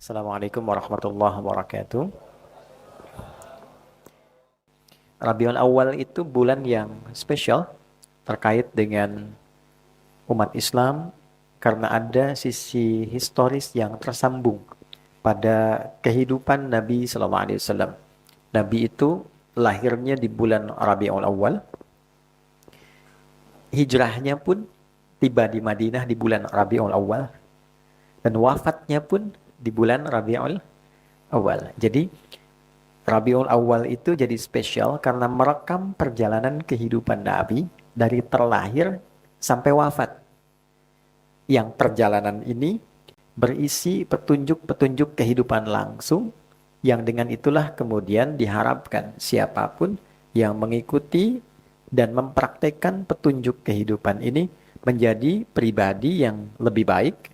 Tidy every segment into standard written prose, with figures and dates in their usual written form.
Assalamualaikum warahmatullahi wabarakatuh. Rabiul Awal itu bulan yang spesial terkait dengan umat Islam karena ada sisi historis yang tersambung pada kehidupan Nabi Sallallahu Alaihi Wasallam. Nabi itu lahirnya di bulan Rabiul Awal, hijrahnya pun tiba di Madinah di bulan Rabiul Awal, dan wafatnya pun di bulan Rabiul Awal. Jadi Rabiul Awal itu jadi spesial karena merekam perjalanan kehidupan Nabi dari terlahir sampai wafat. Yang perjalanan ini berisi petunjuk-petunjuk kehidupan langsung yang dengan itulah kemudian diharapkan siapapun yang mengikuti dan mempraktekkan petunjuk kehidupan ini menjadi pribadi yang lebih baik,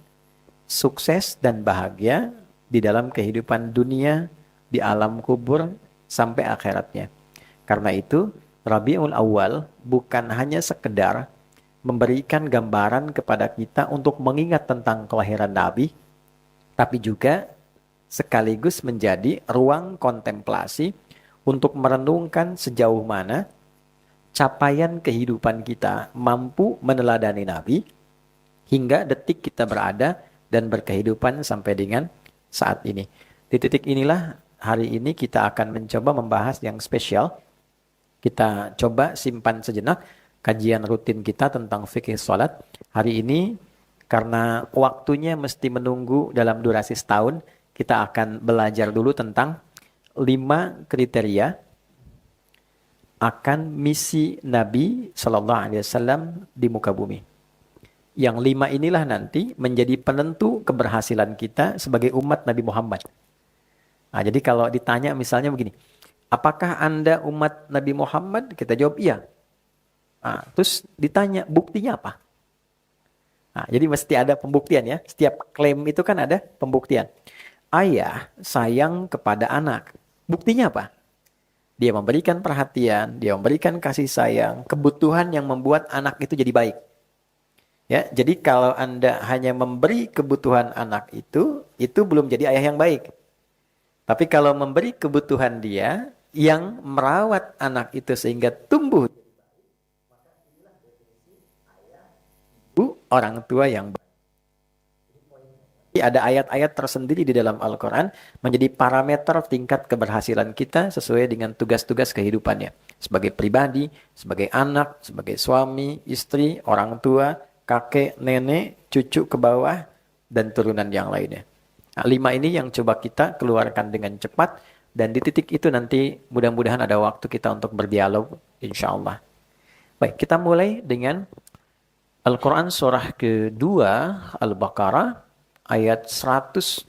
sukses dan bahagia di dalam kehidupan dunia, di alam kubur, sampai akhiratnya. Karena itu, Rabiul Awal bukan hanya sekedar memberikan gambaran kepada kita untuk mengingat tentang kelahiran Nabi, tapi juga sekaligus menjadi ruang kontemplasi untuk merenungkan sejauh mana capaian kehidupan kita mampu meneladani Nabi hingga detik kita berada dan berkehidupan sampai dengan saat ini. Di titik inilah hari ini kita akan mencoba membahas yang spesial. Kita coba simpan sejenak kajian rutin kita tentang fikih salat. Hari ini karena waktunya mesti menunggu dalam durasi setahun, kita akan belajar dulu tentang 5 kriteria akan misi Nabi Shallallahu Alaihi Wasallam di muka bumi. Yang 5 inilah nanti menjadi penentu keberhasilan kita sebagai umat Nabi Muhammad. Nah, jadi kalau ditanya misalnya begini, apakah Anda umat Nabi Muhammad? Kita jawab iya. Nah, terus ditanya buktinya apa? Nah, jadi mesti ada pembuktian ya. Setiap klaim itu kan ada pembuktian. Ayah sayang kepada anak. Buktinya apa? Dia memberikan perhatian, dia memberikan kasih sayang, kebutuhan yang membuat anak itu jadi baik. Ya, jadi kalau Anda hanya memberi kebutuhan anak itu belum jadi ayah yang baik. Tapi kalau memberi kebutuhan dia yang merawat anak itu sehingga tumbuh orang tua yang baik. Ada ayat-ayat tersendiri di dalam Al-Quran menjadi parameter tingkat keberhasilan kita sesuai dengan tugas-tugas kehidupannya. Sebagai pribadi, sebagai anak, sebagai suami, istri, orang tua, kakek, nenek, cucu ke bawah, dan turunan yang lainnya. Nah, 5 ini yang coba kita keluarkan dengan cepat, dan di titik itu nanti mudah-mudahan ada waktu kita untuk berdialog, insya Allah. Baik, kita mulai dengan Al-Quran surah kedua, Al-Baqarah, ayat 129.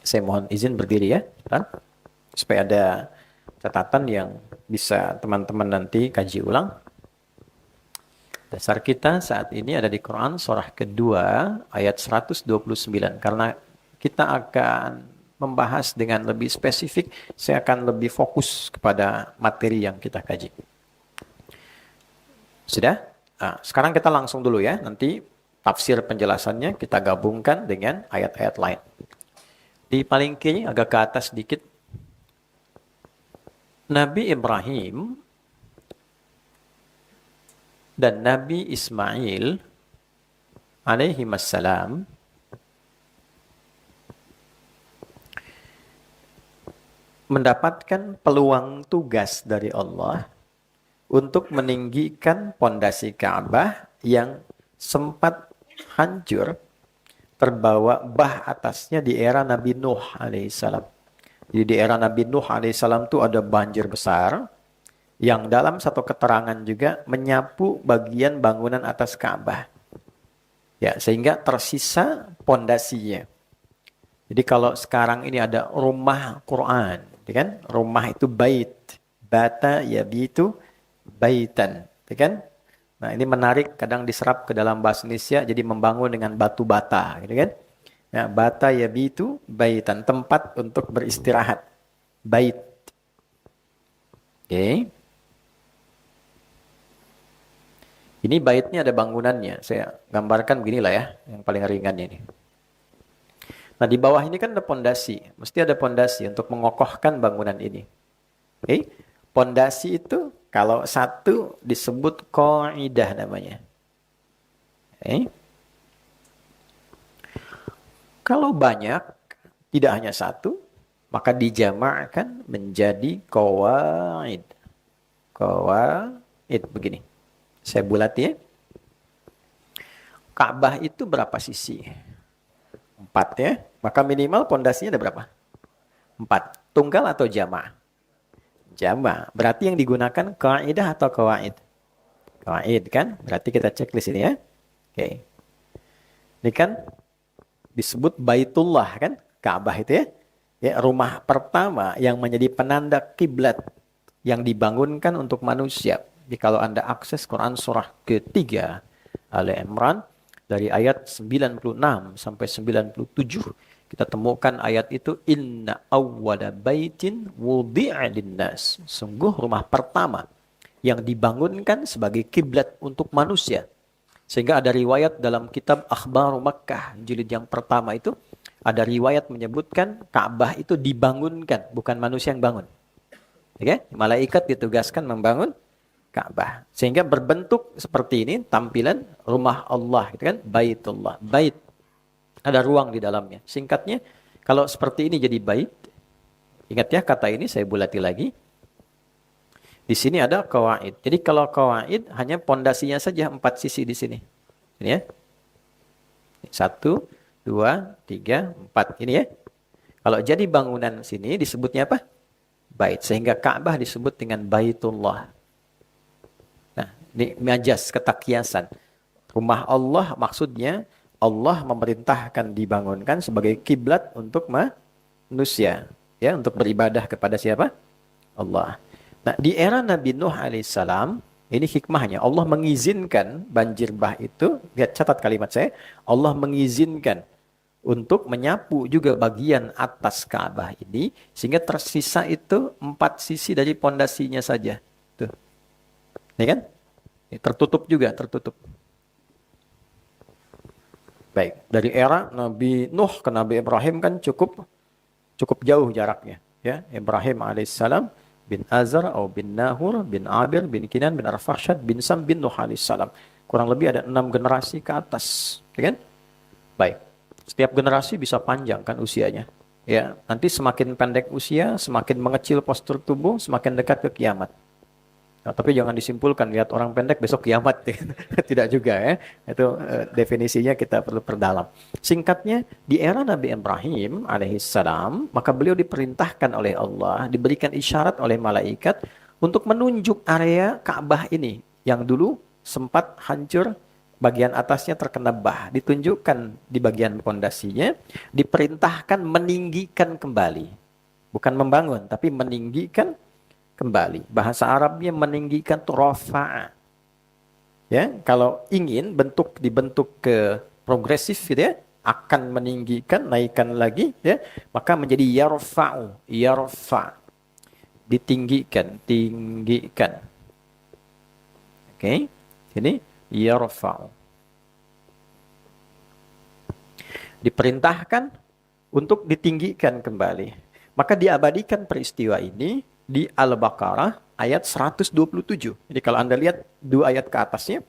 Saya mohon izin berdiri ya, supaya ada catatan yang bisa teman-teman nanti kaji ulang. Dasar kita saat ini ada di Quran surah kedua ayat 129. Karena kita akan membahas dengan lebih spesifik, saya akan lebih fokus kepada materi yang kita kaji. Sudah? Nah, sekarang kita langsung dulu ya. Nanti tafsir penjelasannya kita gabungkan dengan ayat-ayat lain. Di paling kiri agak ke atas sedikit. Nabi Ibrahim dan Nabi Ismail alaihi wassalam mendapatkan peluang tugas dari Allah untuk meninggikan pondasi Ka'bah yang sempat hancur, terbawa bah atasnya di era Nabi Nuh alaihissalam. Jadi di era Nabi Nuh alaihissalam itu ada banjir besar, yang dalam satu keterangan juga menyapu bagian bangunan atas Ka'bah. Ya, sehingga tersisa pondasinya. Jadi kalau sekarang ini ada rumah Quran, ya kan? Rumah itu bait, bata yabitu baitan, ya kan? Nah, ini menarik, kadang diserap ke dalam bahasa Indonesia jadi membangun dengan batu bata, gitu kan? Ya, bata yabitu baitan, tempat untuk beristirahat. Bait. Oke. Ini baitnya ada bangunannya. Saya gambarkan beginilah ya, yang paling ringannya ini. Nah, di bawah ini kan ada pondasi. Mesti ada pondasi untuk mengokohkan bangunan ini. Oke? Pondasi itu kalau satu disebut qaidah namanya. Oke? Kalau banyak, tidak hanya satu, maka dijamakkan menjadi qawaid. Qawaid begini. Saya bulat ya. Ka'bah itu berapa sisi? 4 ya. Maka minimal pondasinya ada berapa? 4. Tunggal atau jama'? Jama'. Berarti yang digunakan kaidah atau qawaid? Qawaid kan? Berarti kita cek di sini ya. Oke. Ini kan disebut Baitullah kan? Ka'bah itu ya. Ya, rumah pertama yang menjadi penanda kiblat yang dibangunkan untuk manusia. Jadi kalau Anda akses Quran surah ketiga Ali Imran dari ayat 96 sampai 97 kita temukan ayat itu inna awwala baitin wudi'a linnas. Sungguh rumah pertama yang dibangunkan sebagai kiblat untuk manusia. Sehingga ada riwayat dalam kitab Akhbar Makkah jilid yang pertama itu ada riwayat menyebutkan Ka'bah itu dibangunkan, bukan manusia yang bangun. Oke? Malaikat ditugaskan membangun Ka'bah. Sehingga berbentuk seperti ini tampilan rumah Allah, gitu kan? Baitullah. Bait. Ada ruang di dalamnya. Singkatnya, kalau seperti ini jadi bait. Ingat ya kata ini saya bulati lagi. Di sini ada qawaid. Jadi kalau qawaid hanya pondasinya saja 4 sisi di sini. Ini ya. 1, 2, 3, 4. Ini ya. Kalau jadi bangunan sini disebutnya apa? Bait. Sehingga Ka'bah disebut dengan Baitullah. Nah, ini majas ketakiasan. Rumah Allah maksudnya Allah memerintahkan dibangunkan sebagai kiblat untuk manusia. Ya, untuk beribadah kepada siapa? Allah. Nah, di era Nabi Nuh alaihissalam, ini hikmahnya. Allah mengizinkan banjir bah itu, lihat catat kalimat saya, Allah mengizinkan untuk menyapu juga bagian atas Ka'bah ini, sehingga tersisa itu 4 sisi dari pondasinya saja. Tuh. Ini kan? Ini tertutup juga, tertutup. Baik, dari era Nabi Nuh ke Nabi Ibrahim kan cukup jauh jaraknya. Ya, Ibrahim alaihissalam bin Azar atau bin Nahur, bin Abir, bin Kinan, bin Arfakhshad, bin Sam, bin Nuh alaihissalam. Kurang lebih ada 6 generasi ke atas. Ya kan? Baik. Setiap generasi bisa panjang kan usianya. Ya, nanti semakin pendek usia, semakin mengecil postur tubuh, semakin dekat ke kiamat. Nah, tapi jangan disimpulkan lihat orang pendek besok kiamat. Tidak juga ya. Itu definisinya kita perlu perdalam. Singkatnya, di era Nabi Ibrahim alaihissalam, maka beliau diperintahkan oleh Allah, diberikan isyarat oleh malaikat untuk menunjuk area Ka'bah ini yang dulu sempat hancur, bagian atasnya terkena bah, ditunjukkan di bagian pondasinya, diperintahkan meninggikan kembali. Bukan membangun, tapi meninggikan kembali. Bahasa Arabnya meninggikan tuh rafa'a. Ya, kalau ingin dibentuk ke progresif gitu ya, akan meninggikan, naikkan lagi ya, maka menjadi yarfa'u, yarfa'. Ditinggikan, tinggikan. Oke. Ini yarfa'u. Diperintahkan untuk ditinggikan kembali. Maka diabadikan peristiwa ini di Al-Baqarah ayat 127. Jadi kalau Anda lihat 2 ayat ke atasnya,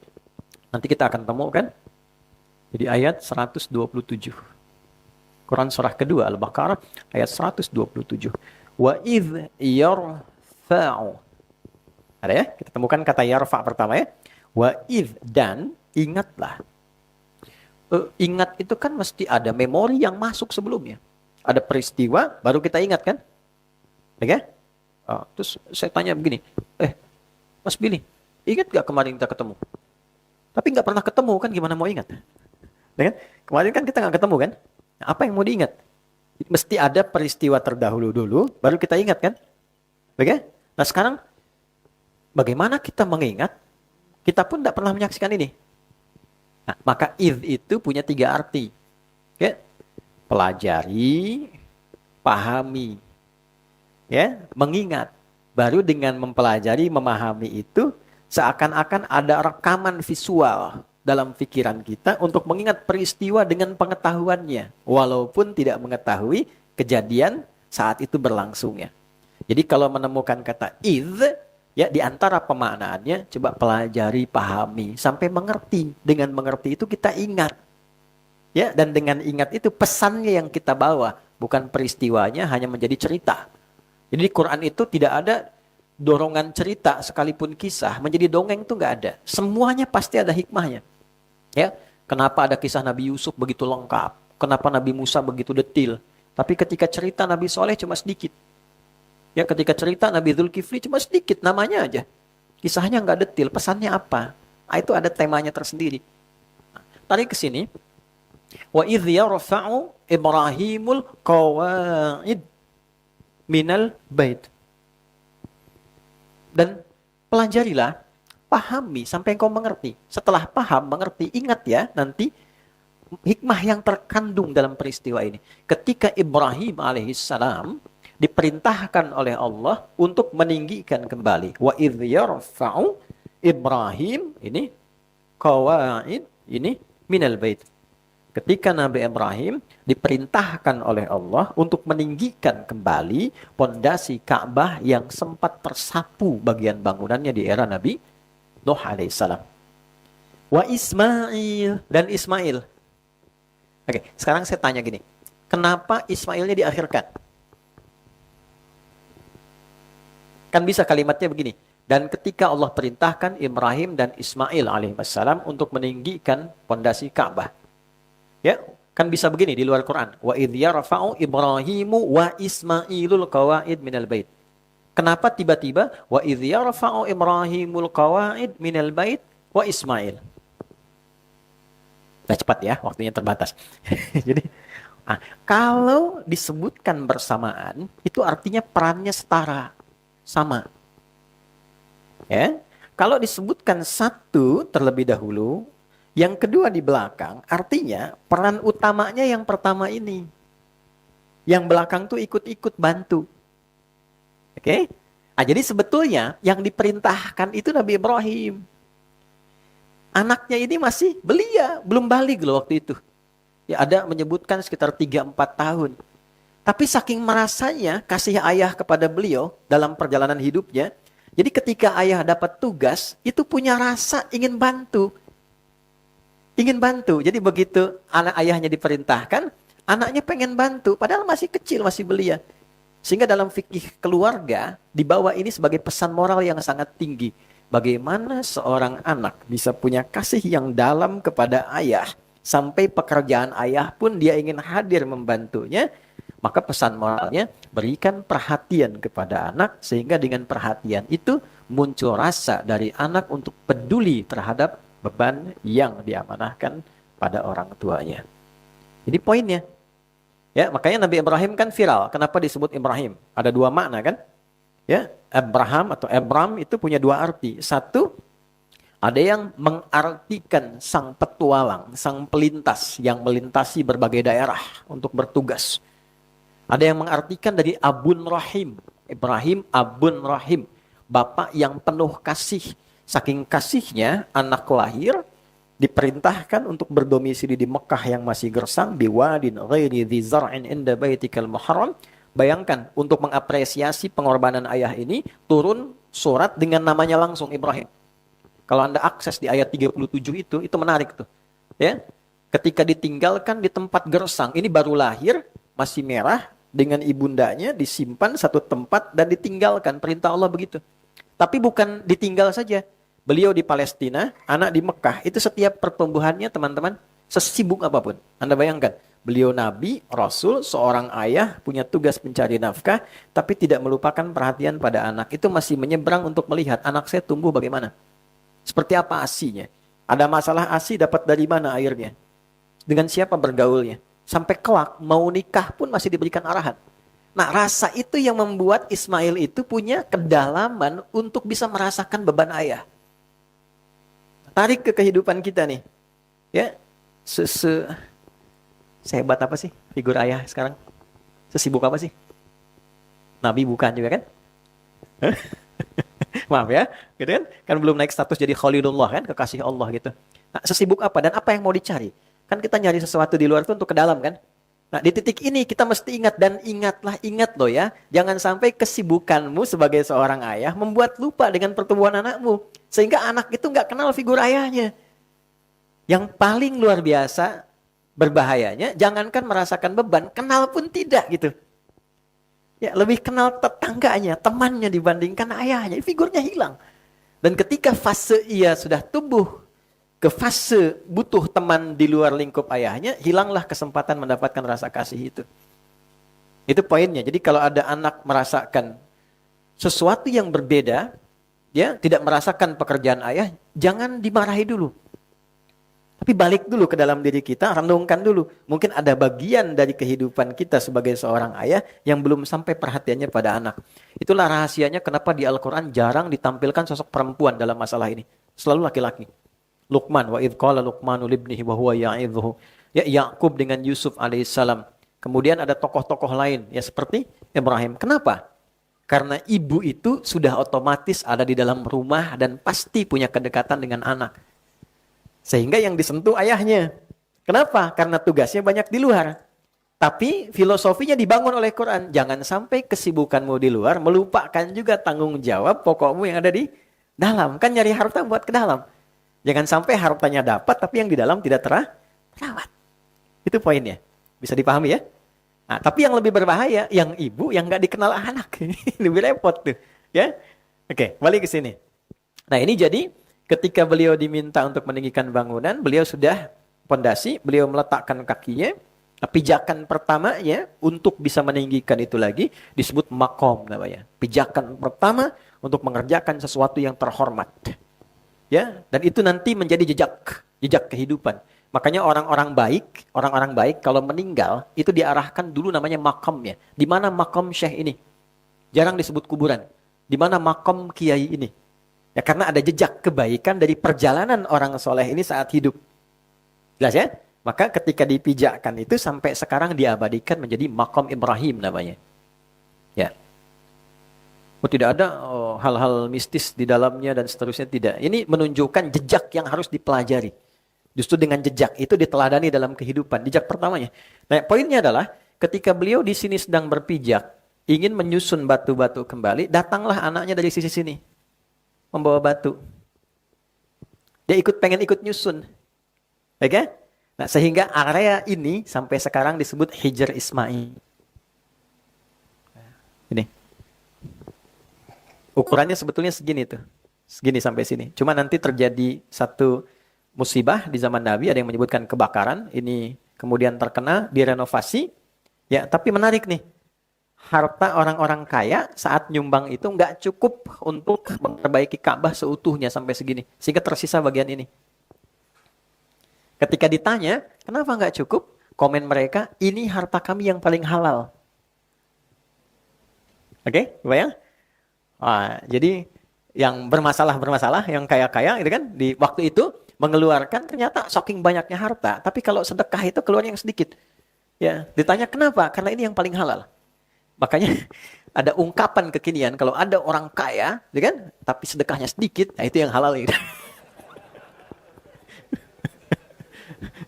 nanti kita akan temukan. Jadi ayat 127. Quran surah kedua Al-Baqarah ayat 127. Wa idh yarfa'u. Ada ya? Kita temukan kata yarfa' pertama ya. Wa idh, dan ingatlah. Ingat itu kan mesti ada memori yang masuk sebelumnya. Ada peristiwa, baru kita ingat kan? Oke? Terus saya tanya begini, Mas Billy, ingat gak kemarin kita ketemu? Tapi gak pernah ketemu kan, gimana mau ingat? Ya kan? Kemarin kan kita gak ketemu kan? Nah, apa yang mau diingat? Mesti ada peristiwa terdahulu dulu, baru kita ingat kan? Oke? Nah sekarang, bagaimana kita mengingat? Kita pun gak pernah menyaksikan ini. Nah, maka idh itu punya 3 arti. Oke? Pelajari, pahami. Ya, mengingat. Baru dengan mempelajari, memahami itu, Seakan-akan ada rekaman visual dalam pikiran kita untuk mengingat peristiwa dengan pengetahuannya. Walaupun tidak mengetahui kejadian saat itu berlangsungnya. Jadi kalau menemukan kata idh, ya di antara pemaknaannya, coba pelajari, pahami, sampai mengerti. Dengan mengerti itu kita ingat. Ya, dan dengan ingat itu pesannya yang kita bawa. Bukan peristiwanya, hanya menjadi cerita. Jadi di Quran itu tidak ada dorongan cerita sekalipun kisah menjadi dongeng itu nggak ada. Semuanya pasti ada hikmahnya. Ya, kenapa ada kisah Nabi Yusuf begitu lengkap? Kenapa Nabi Musa begitu detil? Tapi ketika cerita Nabi Soleh cuma sedikit. Ya, ketika cerita Nabi Dzulkifli cuma sedikit namanya aja. Kisahnya nggak detil, pesannya apa? Nah, itu ada temanya tersendiri. Nah, tarik ke sini. Wa idh yarfa'u Ibrahimul qawa'id minal bait. Dan pelajarilah, pahami sampai engkau mengerti. Setelah paham, mengerti, ingat ya nanti hikmah yang terkandung dalam peristiwa ini. Ketika Ibrahim alaihissalam diperintahkan oleh Allah untuk meninggikan kembali. Wa idh yarfa'u Ibrahim, ini qawaid, ini minal bait. Ketika Nabi Ibrahim diperintahkan oleh Allah untuk meninggikan kembali pondasi Ka'bah yang sempat tersapu bagian bangunannya di era Nabi Nuh alaihissalam. Wa Ismail, dan Ismail. Oke, sekarang saya tanya gini. Kenapa Ismailnya diakhirkan? Kan bisa kalimatnya begini. Dan ketika Allah perintahkan Ibrahim dan Ismail alaihissalam untuk meninggikan pondasi Ka'bah. Ya, kan bisa begini di luar Quran. Wa idh yarfa'u Ibrahimu wa Ismailul qawaid minal bait. Kenapa tiba-tiba wa idh yarfa'u Ibrahimul qawaid minal bait wa Ismail? Nah, cepat ya, waktunya terbatas. Jadi, kalau disebutkan bersamaan, itu artinya perannya setara, sama. Ya, kalau disebutkan satu terlebih dahulu, yang kedua di belakang, artinya peran utamanya yang pertama ini. Yang belakang tuh ikut-ikut bantu. Oke? Jadi sebetulnya yang diperintahkan itu Nabi Ibrahim. Anaknya ini masih belia, belum balik loh waktu itu. Ya ada menyebutkan sekitar 3-4 tahun. Tapi saking merasanya kasih ayah kepada beliau dalam perjalanan hidupnya, jadi ketika ayah dapat tugas, itu punya rasa ingin bantu. Ingin bantu. Jadi begitu anak ayahnya diperintahkan, anaknya pengen bantu. Padahal masih kecil, masih belia. Sehingga dalam fikih keluarga, dibawa ini sebagai pesan moral yang sangat tinggi. Bagaimana seorang anak bisa punya kasih yang dalam kepada ayah. Sampai pekerjaan ayah pun dia ingin hadir membantunya. Maka pesan moralnya, berikan perhatian kepada anak. Sehingga dengan perhatian itu muncul rasa dari anak untuk peduli terhadap beban yang diamanahkan pada orang tuanya. Jadi poinnya. Ya, makanya Nabi Ibrahim kan viral. Kenapa disebut Ibrahim? Ada dua makna kan? Ya, Abraham atau Abram itu punya dua arti. Satu, ada yang mengartikan sang petualang, sang pelintas yang melintasi berbagai daerah untuk bertugas. Ada yang mengartikan dari Abun Rahim. Ibrahim Abun Rahim. Bapak yang penuh kasih. Saking kasihnya, anak lahir diperintahkan untuk berdomisili di Mekah yang masih gersang, biwadin ghairi dzi zar'in inda baitikal muharram. Bayangkan, untuk mengapresiasi pengorbanan ayah ini, turun surat dengan namanya langsung Ibrahim. Kalau Anda akses di ayat 37 itu menarik tuh. Ya. Ketika ditinggalkan di tempat gersang, ini baru lahir, masih merah, dengan ibundanya disimpan satu tempat dan ditinggalkan. Perintah Allah begitu. Tapi bukan ditinggal saja. Beliau di Palestina, anak di Mekah. Itu setiap pertumbuhannya teman-teman, sesibuk apapun. Anda bayangkan, beliau nabi, rasul, seorang ayah, punya tugas mencari nafkah, tapi tidak melupakan perhatian pada anak. Itu masih menyeberang untuk melihat anak saya tumbuh bagaimana. Seperti apa asinya. Ada masalah asi dapat dari mana airnya. Dengan siapa bergaulnya. Sampai kelak mau nikah pun masih diberikan arahan. Nah, rasa itu yang membuat Ismail itu punya kedalaman untuk bisa merasakan beban ayah. Tarik ke kehidupan kita nih. Ya, sehebat apa sih figur ayah sekarang? Sesibuk apa sih? Nabi bukan juga kan? Maaf ya, gitu kan? Kan belum naik status jadi Khalilullah kan, kekasih Allah gitu. Nah, sesibuk apa dan apa yang mau dicari? Kan kita nyari sesuatu di luar itu untuk ke dalam kan? Nah, di titik ini kita mesti ingat dan ingatlah, ingat loh ya. Jangan sampai kesibukanmu sebagai seorang ayah membuat lupa dengan pertumbuhan anakmu. Sehingga anak itu nggak kenal figur ayahnya. Yang paling luar biasa berbahayanya, jangankan merasakan beban, kenal pun tidak gitu. Ya, lebih kenal tetangganya, temannya dibandingkan ayahnya. Figurnya hilang. Dan ketika fase ia sudah tumbuh ke fase butuh teman di luar lingkup ayahnya, hilanglah kesempatan mendapatkan rasa kasih itu. Itu poinnya. Jadi kalau ada anak merasakan sesuatu yang berbeda, ya, tidak merasakan pekerjaan ayah, jangan dimarahi dulu. Tapi balik dulu ke dalam diri kita, renungkan dulu. Mungkin ada bagian dari kehidupan kita sebagai seorang ayah yang belum sampai perhatiannya pada anak. Itulah rahasianya kenapa di Al-Quran jarang ditampilkan sosok perempuan dalam masalah ini. Selalu laki-laki. Luqman, wa idh qala Luqmanu libnihi wa huwa ya'idhuhu. Ya, Yakub dengan Yusuf alaihissalam. Kemudian ada tokoh-tokoh lain, ya seperti Ibrahim. Kenapa? Karena ibu itu sudah otomatis ada di dalam rumah dan pasti punya kedekatan dengan anak. Sehingga yang disentuh ayahnya. Kenapa? Karena tugasnya banyak di luar. Tapi filosofinya dibangun oleh Quran. Jangan sampai kesibukanmu di luar melupakan juga tanggung jawab pokokmu yang ada di dalam. Kan nyari harta buat ke dalam. Jangan sampai hartanya dapat tapi yang di dalam tidak terawat. Itu poinnya. Bisa dipahami ya? Nah, tapi yang lebih berbahaya, yang ibu yang nggak dikenal anak. Lebih repot tuh. Ya? Oke, balik ke sini. Nah ini jadi ketika beliau diminta untuk meninggikan bangunan, beliau sudah pondasi, beliau meletakkan kakinya. Pijakan pertamanya untuk bisa meninggikan itu lagi disebut makom namanya. Pijakan pertama untuk mengerjakan sesuatu yang terhormat. Ya, dan itu nanti menjadi jejak kehidupan. Makanya orang-orang baik kalau meninggal itu diarahkan dulu namanya makamnya. Di mana makam syekh ini? Jarang disebut kuburan. Di mana makam kiai ini? Ya karena ada jejak kebaikan dari perjalanan orang soleh ini saat hidup. Jelas ya? Maka ketika dipijakkan itu sampai sekarang diabadikan menjadi makam Ibrahim namanya. Ya. Tidak ada hal-hal mistis di dalamnya dan seterusnya, tidak. Ini menunjukkan jejak yang harus dipelajari. Justru dengan jejak itu diteladani dalam kehidupan. Jejak pertamanya. Nah, poinnya adalah ketika beliau di sini sedang berpijak, ingin menyusun batu-batu kembali, datanglah anaknya dari sisi sini. Membawa batu. Dia pengen ikut nyusun. Oke? Nah, sehingga area ini sampai sekarang disebut Hijr Ismail. Ini. Ukurannya sebetulnya segini tuh. Segini sampai sini. Cuma nanti terjadi satu musibah di zaman Nabi, ada yang menyebutkan kebakaran. Ini kemudian terkena, direnovasi. Ya, tapi menarik nih. Harta orang-orang kaya saat nyumbang itu nggak cukup untuk memperbaiki Ka'bah seutuhnya sampai segini. Sehingga tersisa bagian ini. Ketika ditanya, kenapa nggak cukup? Komen mereka, ini harta kami yang paling halal. Oke, bayang? Wah, jadi yang bermasalah, yang kaya-kaya gitu kan, di waktu itu mengeluarkan ternyata saking banyaknya harta. Tapi kalau sedekah itu keluar yang sedikit. Ya, ditanya kenapa? Karena ini yang paling halal. Makanya ada ungkapan kekinian kalau ada orang kaya, gitu kan, tapi sedekahnya sedikit, nah itu yang halal gitu.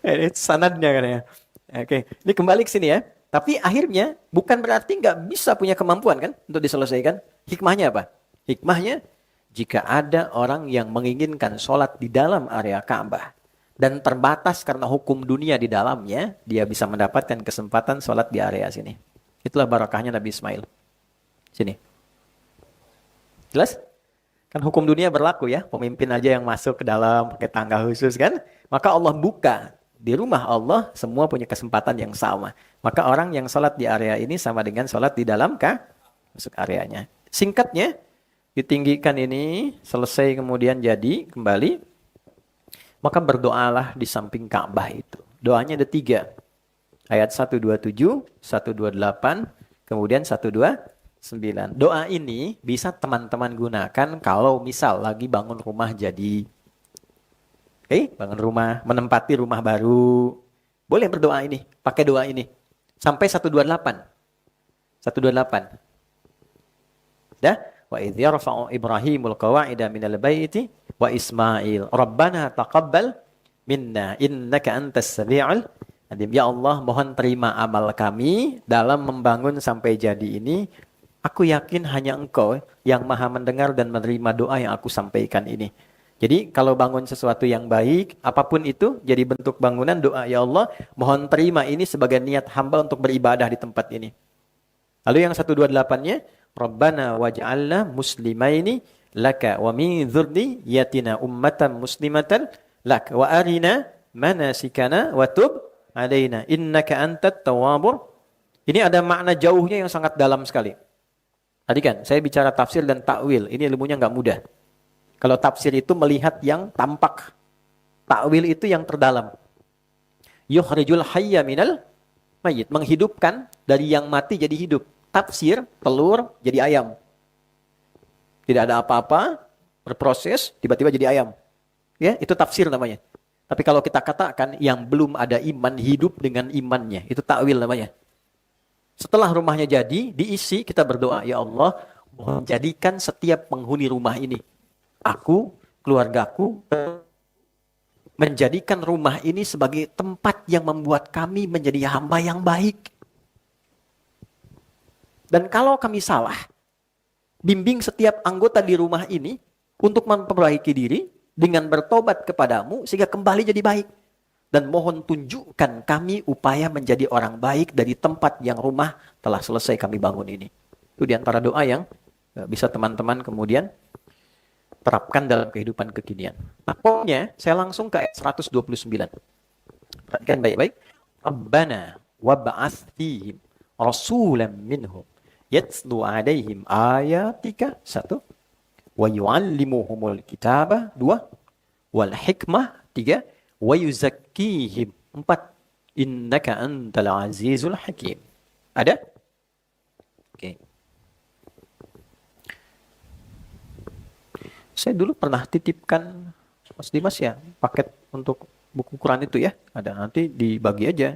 Ini sanadnya kan ya. Oke, ini kembali ke sini ya. Tapi akhirnya bukan berarti nggak bisa punya kemampuan kan untuk diselesaikan. Hikmahnya apa? Hikmahnya jika ada orang yang menginginkan sholat di dalam area Ka'bah dan terbatas karena hukum dunia di dalamnya, dia bisa mendapatkan kesempatan sholat di area sini. Itulah barakahnya Nabi Ismail. Sini. Jelas? Kan hukum dunia berlaku ya. Pemimpin aja yang masuk ke dalam pakai tangga khusus kan. Maka Allah buka. Di rumah Allah semua punya kesempatan yang sama. Maka orang yang sholat di area ini sama dengan sholat di dalam masuk areanya. Singkatnya, ditinggikan ini, selesai kemudian jadi kembali. Maka berdoalah di samping Ka'bah itu. Doanya ada 3. Ayat 127, 128, kemudian 129. Doa ini bisa teman-teman gunakan kalau misal lagi bangun rumah jadi. Bangun rumah, menempati rumah baru. Boleh berdoa ini, pakai doa ini. Sampai 128. 128. Dah? Wa idh yarfa'u Ibrahimul qawa'ida minal baiti wa Ismail. Rabbana taqabbal minna innaka antas sami'ul alim. Ya Allah, mohon terima amal kami dalam membangun sampai jadi ini. Aku yakin hanya Engkau yang maha mendengar dan menerima doa yang aku sampaikan ini. Jadi kalau bangun sesuatu yang baik, apapun itu jadi bentuk bangunan doa, ya Allah, mohon terima ini sebagai niat hamba untuk beribadah di tempat ini. Lalu yang 128-nya, Rabbana waj'alna muslimaini laka wa min dzurriyyatina ummatan muslimatan lak wa arina manasikana wa tub alaina innaka antat tawwabur. Ini ada makna jauhnya yang sangat dalam sekali. Tadi kan saya bicara tafsir dan takwil, ini ilmunya nggak mudah. Kalau tafsir itu melihat yang tampak, takwil itu yang terdalam. Yukhrijul hayya minal mayyit, menghidupkan dari yang mati jadi hidup. Tafsir, telur jadi ayam. Tidak ada apa-apa, berproses, tiba-tiba jadi ayam. Ya, itu tafsir namanya. Tapi kalau kita katakan yang belum ada iman hidup dengan imannya, itu takwil namanya. Setelah rumahnya jadi, diisi, kita berdoa, ya Allah, mohon jadikan setiap penghuni rumah ini, aku, keluargaku, menjadikan rumah ini sebagai tempat yang membuat kami menjadi hamba yang baik. Dan kalau kami salah, bimbing setiap anggota di rumah ini untuk memperbaiki diri dengan bertobat kepadamu sehingga kembali jadi baik. Dan mohon tunjukkan kami upaya menjadi orang baik dari tempat yang rumah telah selesai kami bangun ini. Itu diantara doa yang bisa teman-teman kemudian terapkan dalam kehidupan kekinian. Nah, pokoknya saya langsung ke ayat 129. Perhatikan baik-baik. Rabbana wab'ats fihim rasulan minhum yatslu 'alaihim ayatika, 1, wa yu'allimuhumul kitaba, 2, wal hikmah, 3, wa yuzakkihim, 4, innaka antal azizul hakim. Ada? Oke. Saya dulu pernah titipkan Mas Dimas ya, paket untuk buku Quran itu ya. Ada, nanti dibagi aja.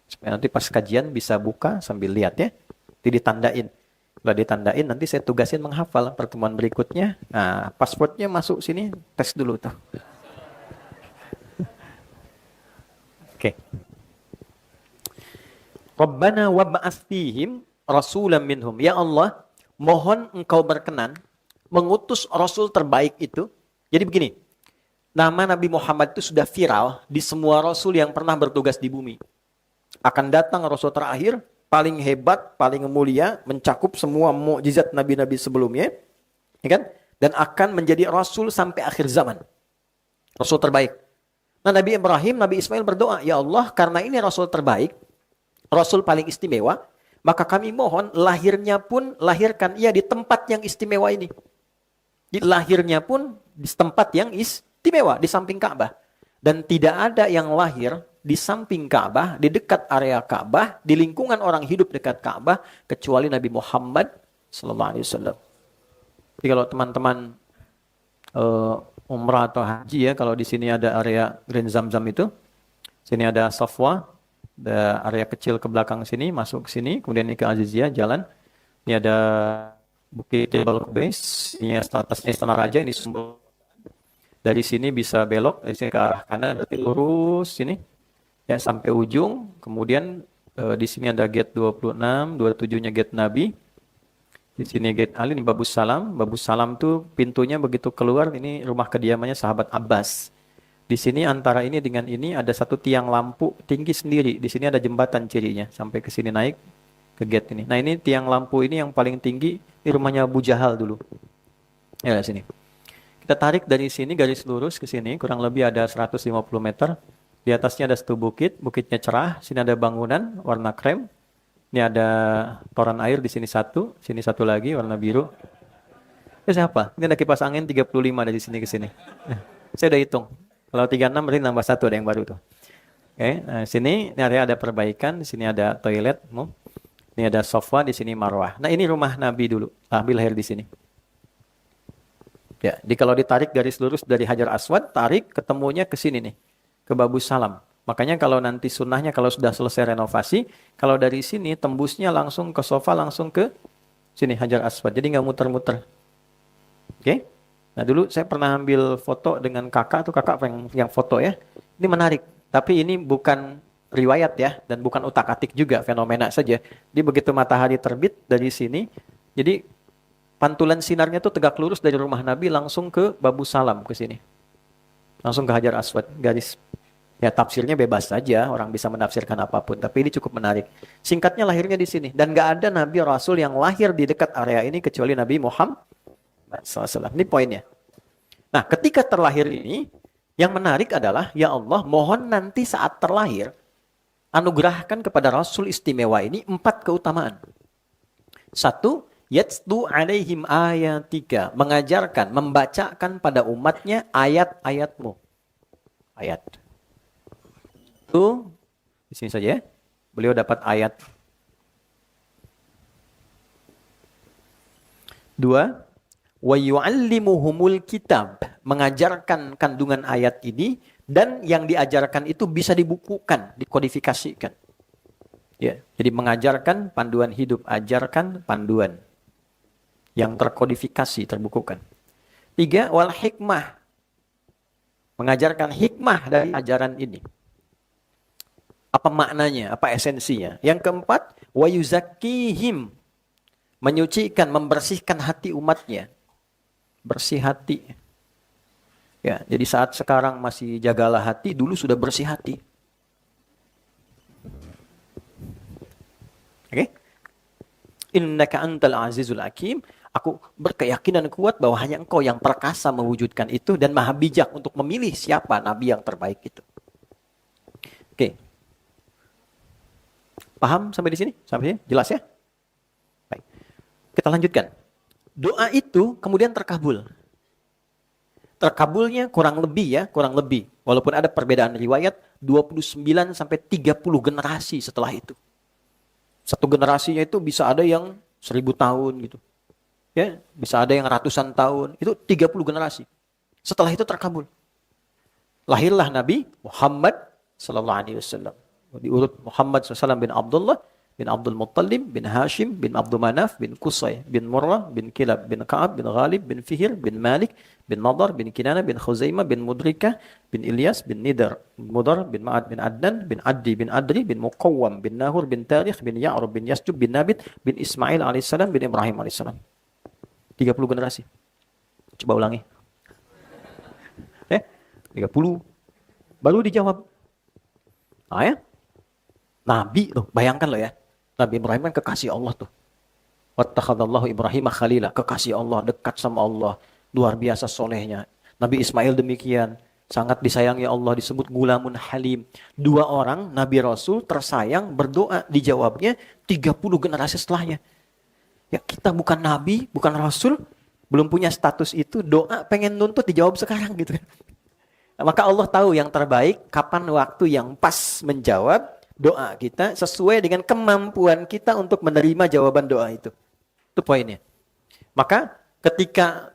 Supaya nanti pas kajian bisa buka sambil lihat ya. Nanti ditandain. Kalau ditandain nanti saya tugasin menghafal pertemuan berikutnya. Nah, passwordnya masuk sini, tes dulu tuh. Oke. Rabbana wab'ats fihim rasulan minhum. Ya Allah, mohon Engkau berkenan mengutus Rasul terbaik itu. Jadi begini, nama Nabi Muhammad itu sudah viral di semua Rasul yang pernah bertugas di bumi. Akan datang Rasul terakhir, paling hebat, paling mulia, mencakup semua mukjizat Nabi-Nabi sebelumnya. Ya kan? Dan akan menjadi Rasul sampai akhir zaman. Rasul terbaik. Nah, Nabi Ibrahim, Nabi Ismail berdoa, ya Allah, karena ini Rasul terbaik, Rasul paling istimewa, maka kami mohon lahirkan ia di tempat yang istimewa ini. Di lahirnya pun di tempat yang istimewa, di samping Ka'bah. Dan tidak ada yang lahir di samping Ka'bah, di dekat area Ka'bah, di lingkungan orang hidup dekat Ka'bah, kecuali Nabi Muhammad SAW. Jadi kalau teman-teman umrah atau haji ya, kalau di sini ada area Green Zamzam itu, sini ada Safwa, ada area kecil ke belakang sini, masuk ke sini, kemudian ini ke Aziziyah, jalan. Ini ada Bukit Jabal Qubais, ini atasnya Istana Raja, ini sumber. Dari sini bisa belok, dari sini ke arah kanan, berarti lurus sini, ya sampai ujung. Kemudian di sini ada gate 26, 27-nya gate Nabi. Di sini gate Ali, ini Babus Salam. Babus Salam tuh pintunya begitu keluar, ini rumah kediamannya sahabat Abbas. Di sini antara ini dengan ini ada satu tiang lampu tinggi sendiri. Di sini ada jembatan cirinya sampai ke sini naik ke gate ini. Nah, ini tiang lampu ini yang paling tinggi, ini rumahnya Abu Jahal dulu. Ya, sini. Kita tarik dari sini garis lurus ke sini, kurang lebih ada 150 meter. Di atasnya ada satu bukit, bukitnya cerah. Sini ada bangunan warna krem. Ini ada toran air di sini satu lagi warna biru. Ini siapa? Ini ada kipas angin 35 dari sini ke sini. Saya udah hitung. Kalau 36 berarti nambah 1 ada yang baru tuh. Oke, nah sini ini area ada perbaikan, di sini ada toilet, ini ada sofa, di sini marwah. Nah, ini rumah Nabi dulu. Nabi lahir di sini. Ya, jadi kalau ditarik garis lurus dari Hajar Aswad, tarik ketemunya ke sini nih, ke Babus Salam. Makanya kalau nanti sunnahnya kalau sudah selesai renovasi, kalau dari sini tembusnya langsung ke sofa, langsung ke sini Hajar Aswad. Jadi nggak muter-muter. Oke. Nah, dulu saya pernah ambil foto dengan kakak tuh, kakak yang foto ya. Ini menarik, tapi ini bukan riwayat ya, dan bukan utak-atik juga, fenomena saja. Dia begitu matahari terbit dari sini, jadi pantulan sinarnya tuh tegak lurus dari rumah Nabi langsung ke Babu Salam ke sini. Langsung ke Hajar Aswad, garis. Ya tafsirnya bebas saja, orang bisa menafsirkan apapun, tapi ini cukup menarik. Singkatnya lahirnya di sini, dan gak ada Nabi Rasul yang lahir di dekat area ini kecuali Nabi Muhammad SAW. Ini poinnya. Nah, ketika terlahir ini, yang menarik adalah, ya Allah, mohon nanti saat terlahir, anugerahkan kepada Rasul istimewa ini 4 keutamaan. 1, yatlu alaihim ayatika, mengajarkan, membacakan pada umatnya ayat-ayatmu. Ayat. Itu, di sini saja ya. Beliau dapat ayat. 2, wa yu'allimuhumul kitab, mengajarkan kandungan ayat ini, dan yang diajarkan itu bisa dibukukan, dikodifikasikan. Ya, jadi mengajarkan panduan hidup, ajarkan panduan yang terkodifikasi, terbukukan. 3, wal hikmah, mengajarkan hikmah dari ajaran ini. Apa maknanya, apa esensinya. Yang keempat, wa yuzakkihim, menyucikan, membersihkan hati umatnya. Bersih hati. Ya, jadi saat sekarang masih jagalah hati, dulu sudah bersih hati. Oke? Innaka antal azizul hakim. Aku berkeyakinan kuat bahwa hanya engkau yang perkasa mewujudkan itu dan maha bijak untuk memilih siapa nabi yang terbaik itu. Oke. Paham sampai di sini? Sampai sini? Jelas ya? Baik. Kita lanjutkan. Doa itu kemudian terkabul. Terkabulnya kurang lebih. Walaupun ada perbedaan riwayat, 29 sampai 30 generasi setelah itu. Satu generasinya itu bisa ada yang 1000 tahun gitu. Ya, bisa ada yang ratusan tahun. Itu 30 generasi. Setelah itu terkabul. Lahirlah Nabi Muhammad sallallahu alaihi wasallam. Diurut Muhammad SAW bin Abdullah, bin Abdul Muttalib, bin Hashim, bin Abdul Manaf, bin Qusay, bin Murrah, bin Kilab, bin Ka'ab, bin Ghalib, bin Fihir, bin Malik, bin Nadar, bin Kinana, bin Khuzaimah, bin Mudrikah, bin Ilyas, bin Nidar, bin Mudar, bin Ma'ad, bin Adnan, bin Addi, bin Adri, bin Muqawwam, bin Nahur, bin Tarikh, bin Ya'rub, bin Yasjub, bin Nabit, bin Ismail alaihissalam, bin Ibrahim alaihissalam. 30 generasi. Coba ulangi. 30. Baru dijawab. Ya. Nabi loh, bayangkan loh ya. Nabi Ibrahim kan kekasih Allah tuh. Wattakhadallahu Ibrahim khalila, kekasih Allah, dekat sama Allah, luar biasa solehnya. Nabi Ismail demikian, sangat disayangi Allah, disebut gulamun halim. 2 orang Nabi Rasul tersayang berdoa, dijawabnya 30 generasi setelahnya. Ya kita bukan Nabi, bukan Rasul, belum punya status itu, doa pengen nuntut dijawab sekarang gitu kan. Maka Allah tahu yang terbaik, kapan waktu yang pas menjawab doa kita sesuai dengan kemampuan kita untuk menerima jawaban doa itu. Itu poinnya. Maka ketika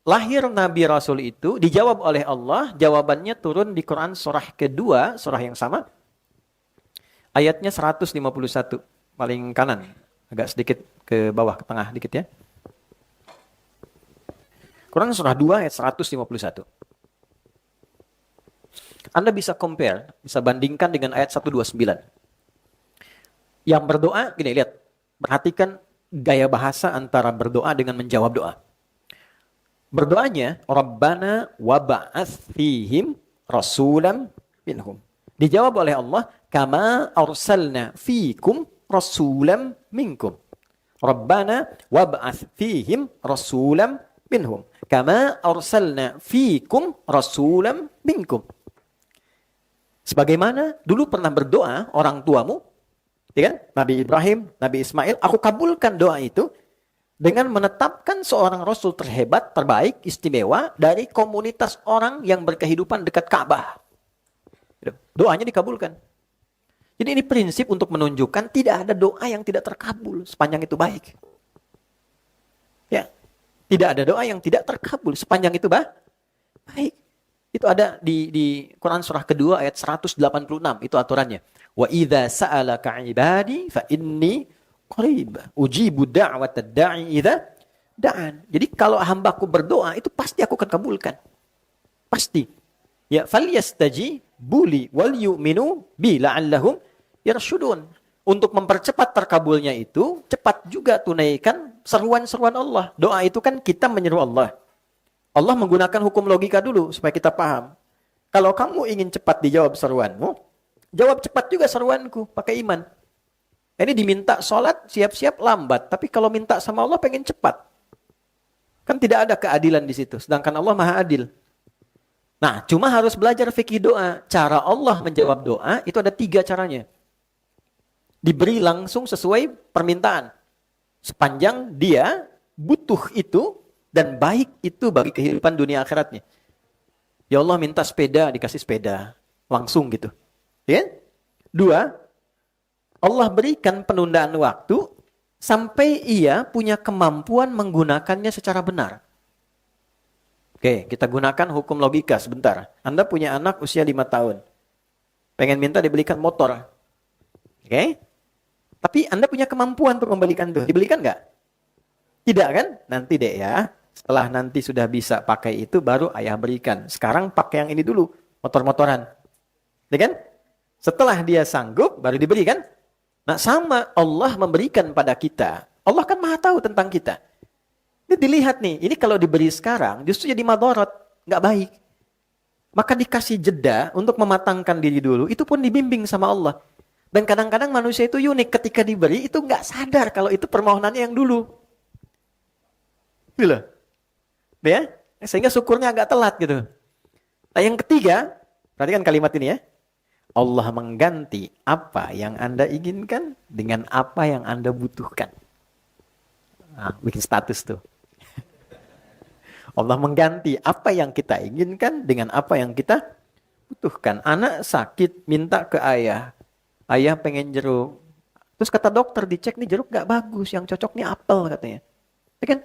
lahir Nabi Rasul itu dijawab oleh Allah, jawabannya turun di Quran surah kedua, surah yang sama. Ayatnya 151, paling kanan. Agak sedikit ke bawah, ke tengah dikit ya. Quran surah 2 ayat 151. Anda bisa compare, bisa bandingkan dengan ayat 129. Yang berdoa, gini lihat, perhatikan gaya bahasa antara berdoa dengan menjawab doa. Berdoanya, Rabbana waba'ath fihim rasulam minhum. Dijawab oleh Allah, kama arsalna fikum rasulam minkum. Rabbana wab'ath fihim rasulam minhum. Kama arsalna fikum rasulam minkum. Sebagaimana dulu pernah berdoa orang tuamu, ya kan? Nabi Ibrahim, Nabi Ismail, aku kabulkan doa itu dengan menetapkan seorang Rasul terhebat, terbaik, istimewa dari komunitas orang yang berkehidupan dekat Ka'bah. Doanya dikabulkan. Jadi ini prinsip untuk menunjukkan tidak ada doa yang tidak terkabul sepanjang itu baik. Ya, tidak ada doa yang tidak terkabul sepanjang itu baik. Itu ada di Quran surah kedua ayat 186, itu aturannya. Wa idza sa'alaka 'ibadi fa inni qarib ujibu da'watad da'i idza da'an. Jadi kalau hambaku berdoa, itu pasti aku akan kabulkan. Pasti. Ya, falyastajibu li wal yu'minu bi la'allahum yarshudun. Untuk mempercepat terkabulnya itu, cepat juga tunaikan seruan-seruan Allah. Doa itu kan kita menyeru Allah. Allah menggunakan hukum logika dulu supaya kita paham. Kalau kamu ingin cepat dijawab seruanmu, jawab cepat juga seruanku pakai iman. Ini diminta sholat, siap-siap lambat. Tapi kalau minta sama Allah pengen cepat. Kan tidak ada keadilan di situ. Sedangkan Allah maha adil. Nah, cuma harus belajar fikih doa. Cara Allah menjawab doa, itu ada 3 caranya. Diberi langsung sesuai permintaan. Sepanjang dia butuh itu, dan baik itu bagi kehidupan dunia akhiratnya. Ya Allah minta sepeda, dikasih sepeda. Langsung gitu. Ya? 2, Allah berikan penundaan waktu sampai ia punya kemampuan menggunakannya secara benar. Oke, kita gunakan hukum logika sebentar. Anda punya anak usia 5 tahun. Pengen minta dibelikan motor. Oke? Tapi Anda punya kemampuan untuk membelikan itu. Dibelikan nggak? Tidak kan? Nanti deh ya. Setelah nanti sudah bisa pakai itu, baru ayah berikan. Sekarang pakai yang ini dulu. Motor-motoran. Ya kan? Setelah dia sanggup, baru diberi kan? Nah sama Allah memberikan pada kita. Allah kan maha tahu tentang kita. Ini dilihat nih, ini kalau diberi sekarang justru jadi madarat, nggak baik. Maka dikasih jeda untuk mematangkan diri dulu, itu pun dibimbing sama Allah. Dan kadang-kadang manusia itu unik, ketika diberi itu nggak sadar kalau itu permohonannya yang dulu. Gitu loh. Ya? Sehingga syukurnya agak telat gitu. Nah yang ketiga, perhatikan kalimat ini ya. Allah mengganti apa yang Anda inginkan dengan apa yang Anda butuhkan. Nah, bikin status tuh. Allah mengganti apa yang kita inginkan dengan apa yang kita butuhkan. Anak sakit, minta ke ayah. Ayah pengen jeruk. Terus kata dokter, dicek nih jeruk gak bagus. Yang cocok nih apel katanya. Ya kan?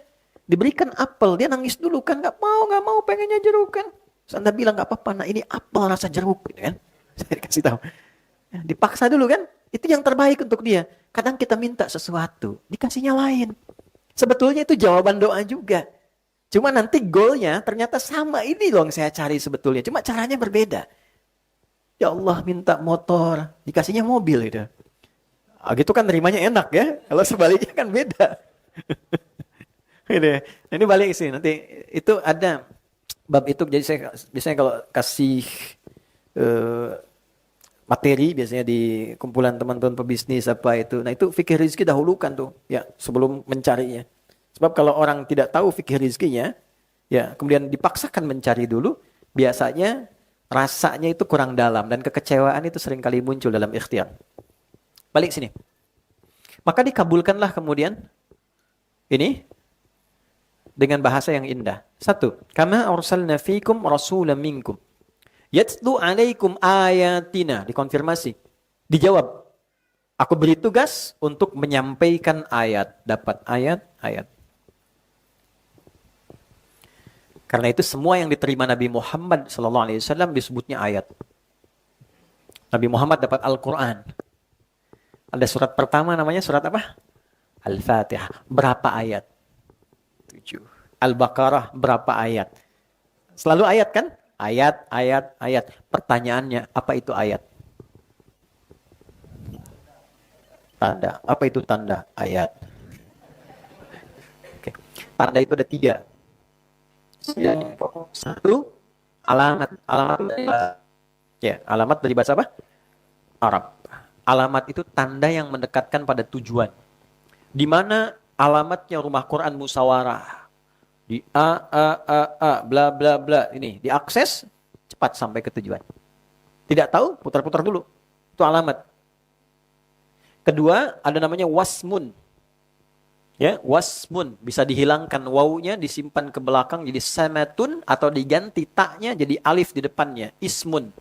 Diberikan apel, dia nangis dulu kan. Gak mau, pengennya jeruk kan. Terus Anda bilang gak apa-apa, nah ini apel rasa jeruk gitu kan. Saya dikasih tahu. Dipaksa dulu kan? Itu yang terbaik untuk dia. Kadang kita minta sesuatu, dikasihnya lain. Sebetulnya itu jawaban doa juga. Cuma nanti goalnya ternyata sama, ini loh yang saya cari sebetulnya. Cuma caranya berbeda. Ya Allah minta motor, dikasihnya mobil gitu. Gitu kan nerimanya enak ya. Kalau sebaliknya kan beda. Ini balik sih. Nanti itu ada bab itu. Jadi saya biasanya kalau kasih materi biasanya di kumpulan teman-teman pebisnis apa itu. Nah itu fikih rizki dahulukan tuh ya sebelum mencarinya. Sebab kalau orang tidak tahu fikih rizkinya, ya kemudian dipaksakan mencari dulu, biasanya rasanya itu kurang dalam dan kekecewaan itu seringkali muncul dalam ikhtiar. Balik sini. Maka dikabulkanlah kemudian ini dengan bahasa yang indah. 1. Kama arsalna fikum rasulan minkum. Yatlu alaikum ayatina. Dikonfirmasi. Dijawab. Aku beri tugas untuk menyampaikan ayat. Dapat ayat. Karena itu semua yang diterima Nabi Muhammad SAW disebutnya ayat. Nabi Muhammad dapat Al-Quran. Ada surat pertama namanya surat apa? Al-Fatihah. Berapa ayat? 7. Al-Baqarah berapa ayat? Selalu ayat kan? Ayat. Pertanyaannya, apa itu ayat? Tanda. Apa itu tanda? Ayat. Oke. Tanda itu ada 3. 1, alamat. Alamat dari bahasa apa? Arab. Alamat itu tanda yang mendekatkan pada tujuan. Di mana alamatnya rumah Quran Musawarah. Di bla bla bla ini diakses cepat sampai ke tujuan. Tidak tahu putar-putar dulu. Itu alamat. Kedua ada namanya wasmun. Ya, wasmun bisa dihilangkan wawunya disimpan ke belakang jadi samatun atau diganti taknya jadi alif di depannya ismun.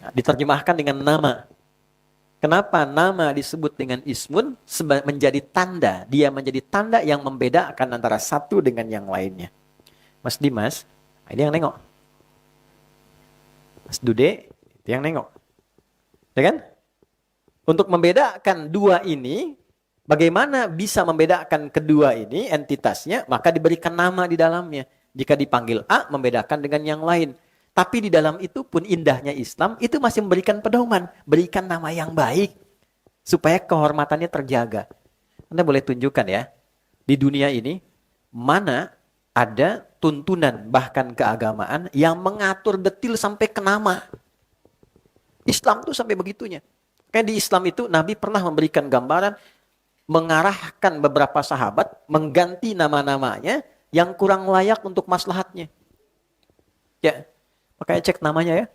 Nah, diterjemahkan dengan nama. Kenapa nama disebut dengan ismun? Menjadi tanda. Dia menjadi tanda yang membedakan antara satu dengan yang lainnya. Mas Dimas, ini yang nengok. Mas Dude, itu yang nengok. Ya kan? Untuk membedakan dua ini, Bagaimana bisa membedakan kedua ini entitasnya? Maka diberikan nama di dalamnya. Jika dipanggil A, membedakan dengan yang lain. Tapi di dalam itu pun indahnya Islam, itu masih memberikan pedoman. Berikan nama yang baik. Supaya kehormatannya terjaga. Anda boleh tunjukkan ya. Di dunia ini, mana ada tuntunan bahkan keagamaan yang mengatur detil sampai ke nama. Islam tuh sampai begitunya. Kayak di Islam itu Nabi pernah memberikan gambaran, mengarahkan beberapa sahabat, mengganti nama-namanya yang kurang layak untuk maslahatnya. Ya, makanya cek namanya ya.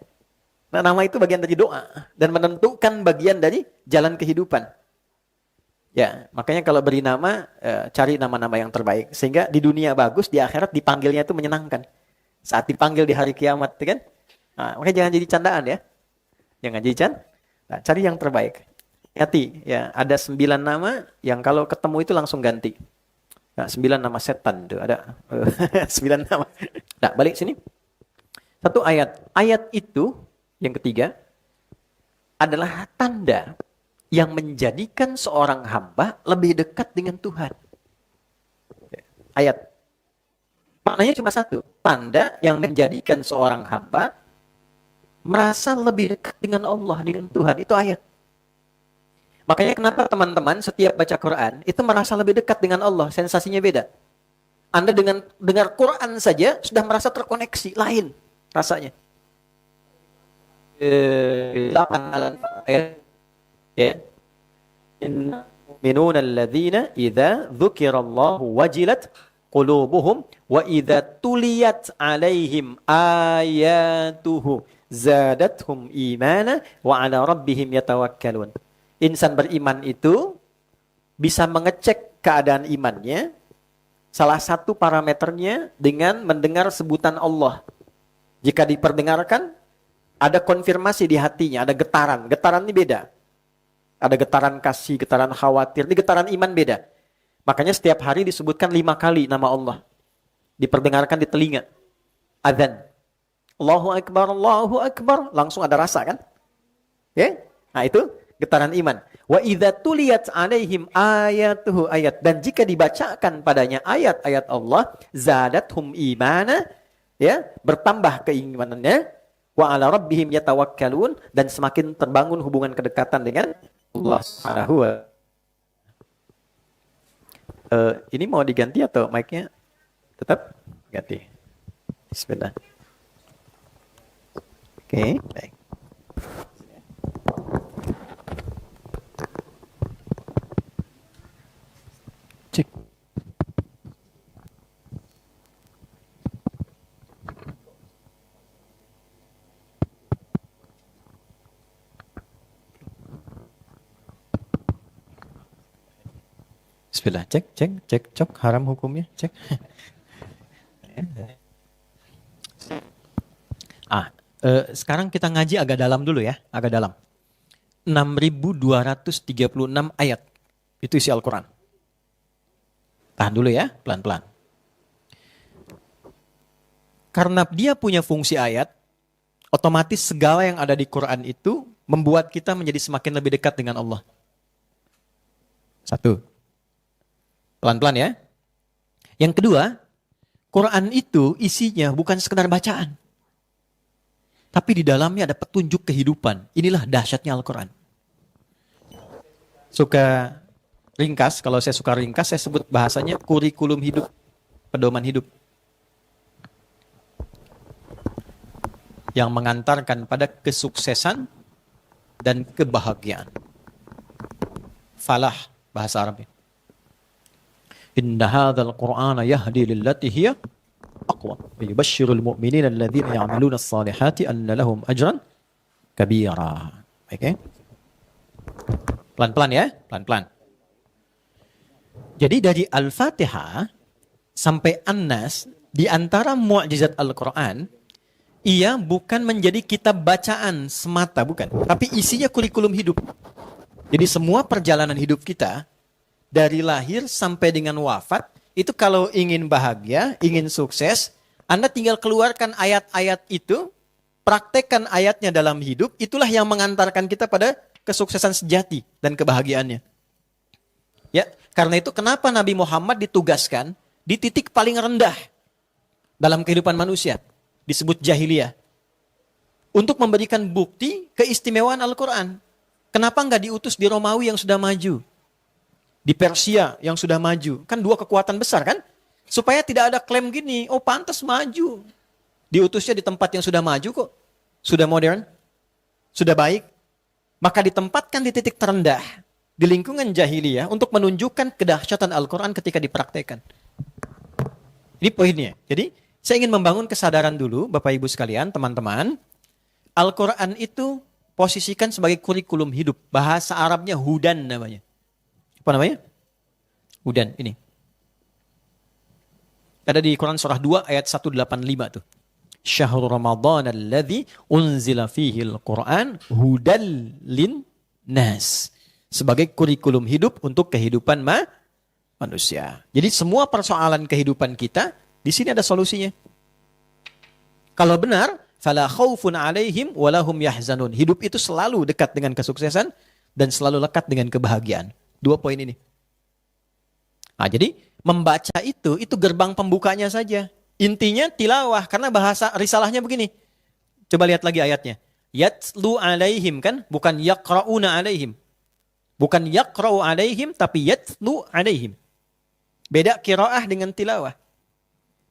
Nah, nama itu bagian dari doa dan menentukan bagian dari jalan kehidupan. Ya, makanya kalau beri nama, cari nama-nama yang terbaik. Sehingga di dunia bagus, di akhirat dipanggilnya itu menyenangkan. Saat dipanggil di hari kiamat, kan? Nah, makanya jangan jadi candaan ya. Jangan jadi Nah, cari yang terbaik. Hati, ya ada 9 nama yang kalau ketemu itu langsung ganti. Nah, 9 nama setan tuh ada 9 nama. Nah, balik sini. Satu ayat. Ayat itu yang ketiga adalah tanda yang menjadikan seorang hamba lebih dekat dengan Tuhan. Ayat. Maknanya cuma satu. Tanda yang menjadikan seorang hamba merasa lebih dekat dengan Allah, dengan Tuhan. Itu ayat. Makanya kenapa teman-teman setiap baca Quran itu merasa lebih dekat dengan Allah, sensasinya beda. Anda dengan dengar Quran saja sudah merasa terkoneksi, lain rasanya. Ya. Minuna alladzina idza dzukirallahu wajilat qulubuhum wa idza tuliyat alaihim ayatuhu zadathum imana wa ala rabbihim yatawakkalun. Insan beriman itu bisa mengecek keadaan imannya. Salah satu parameternya dengan mendengar sebutan Allah. Jika diperdengarkan, ada konfirmasi di hatinya, ada getaran. Getaran ini beda. Ada getaran kasih, getaran khawatir. Ini getaran iman beda. Makanya setiap hari disebutkan 5 kali nama Allah. Diperdengarkan di telinga. Adzan. Allahu Akbar, Allahu Akbar. Langsung ada rasa kan? Ya? Nah itu getaran iman. Wa idza tuliyat alaihim ayatuhu ayat. Dan jika dibacakan padanya ayat-ayat Allah, zadathum imana, ya, bertambah keimanannya, wa ala rabbihim yatawakkalun, dan semakin terbangun hubungan kedekatan dengan Allah Subhanahu wa ini mau diganti atau mic-nya tetap ganti? Bismillah. Oke, baik. Cek. Bismillah, cek, haram hukumnya, cek. Sekarang kita ngaji agak dalam dulu ya, agak dalam. 6.236 ayat, itu isi Al-Quran. Tahan dulu ya, pelan-pelan. Karena dia punya fungsi ayat, otomatis segala yang ada di Quran itu membuat kita menjadi semakin lebih dekat dengan Allah. Satu. Pelan-pelan ya. Yang kedua, Quran itu isinya bukan sekedar bacaan. Tapi di dalamnya ada petunjuk kehidupan. Inilah dahsyatnya Al-Quran. Suka ringkas, kalau saya suka ringkas, saya sebut bahasanya kurikulum hidup, pedoman hidup. Yang mengantarkan pada kesuksesan dan kebahagiaan. Falah, bahasa Arabnya. Inna hadzal Qur'ana yahdi lillati hiya aqwam. Yubashshirul mu'minina alladzina ya'maluna as-salihati anna lahum ajran kabira. Oke. Pelan-pelan ya, pelan-pelan. Jadi dari Al-Fatihah sampai An-Nas, di antara mukjizat Al-Quran, ia bukan menjadi kitab bacaan semata, bukan. Tapi isinya kurikulum hidup. Jadi semua perjalanan hidup kita, dari lahir sampai dengan wafat, itu kalau ingin bahagia, ingin sukses, Anda tinggal keluarkan ayat-ayat itu, praktekkan ayatnya dalam hidup, itulah yang mengantarkan kita pada kesuksesan sejati dan kebahagiaannya. Ya, karena itu kenapa Nabi Muhammad ditugaskan di titik paling rendah dalam kehidupan manusia, disebut jahiliyah, untuk memberikan bukti keistimewaan Al-Quran. Kenapa nggak diutus di Romawi yang sudah maju, di Persia yang sudah maju? Kan dua kekuatan besar kan? Supaya tidak ada klaim gini, oh pantas maju. Diutusnya di tempat yang sudah maju kok, sudah modern, sudah baik. Maka ditempatkan di titik terendah, di lingkungan jahiliyah untuk menunjukkan kedahsyatan Al-Quran ketika dipraktekkan. Ini poinnya. Jadi, saya ingin membangun kesadaran dulu, Bapak Ibu sekalian, teman-teman. Al-Quran itu posisikan sebagai kurikulum hidup. Bahasa Arabnya hudan namanya. Apa namanya? Hudan, ini. Ada di Quran surah 2 ayat 185 tuh. Syahrul Ramadan alladzi unzila fihi al-Quran hudal lin nas. Sebagai kurikulum hidup untuk kehidupan manusia. Jadi semua persoalan kehidupan kita, di sini ada solusinya. Kalau benar, fala khaufun alaihim walahum yahzanun. Hidup itu selalu dekat dengan kesuksesan dan selalu lekat dengan kebahagiaan. Dua poin ini. Nah, jadi membaca itu gerbang pembukanya saja. Intinya tilawah, karena bahasa risalahnya begini. Coba lihat lagi ayatnya. Yatlu alaihim kan, bukan yaqra'una alaihim. Bukan yaqra'u alaihim, tapi yatlu alaihim. Beda qiraah dengan tilawah.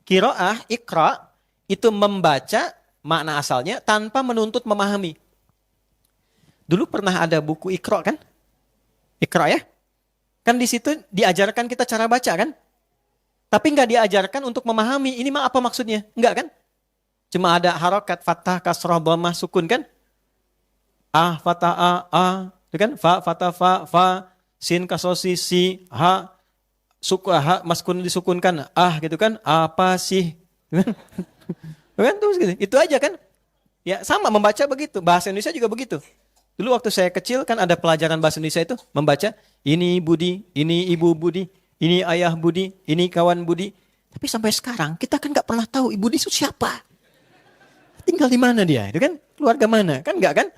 Qiraah, iqra, itu membaca makna asalnya tanpa menuntut memahami. Dulu pernah ada buku iqra kan? Iqra ya? Kan di situ diajarkan kita cara baca kan? Tapi nggak diajarkan untuk memahami, ini mah apa maksudnya? Enggak kan? Cuma ada harokat, fathah, kasrah, dhammah, sukun kan? Fathah, itu kan? Fathah, fa, sin, kasrosi, si, ha, maskun disukunkan, gitu kan? Apa sih? Kan terus gitu. Itu aja kan? Ya sama, membaca begitu. Bahasa Indonesia juga begitu. Dulu waktu saya kecil kan ada pelajaran bahasa Indonesia itu, membaca, ini Budi, ini Ibu Budi, ini ayah Budi, ini kawan Budi. Tapi sampai sekarang kita kan nggak pernah tahu Ibu Budi itu siapa. Tinggal di mana dia, itu kan? Keluarga mana? Kan nggak kan?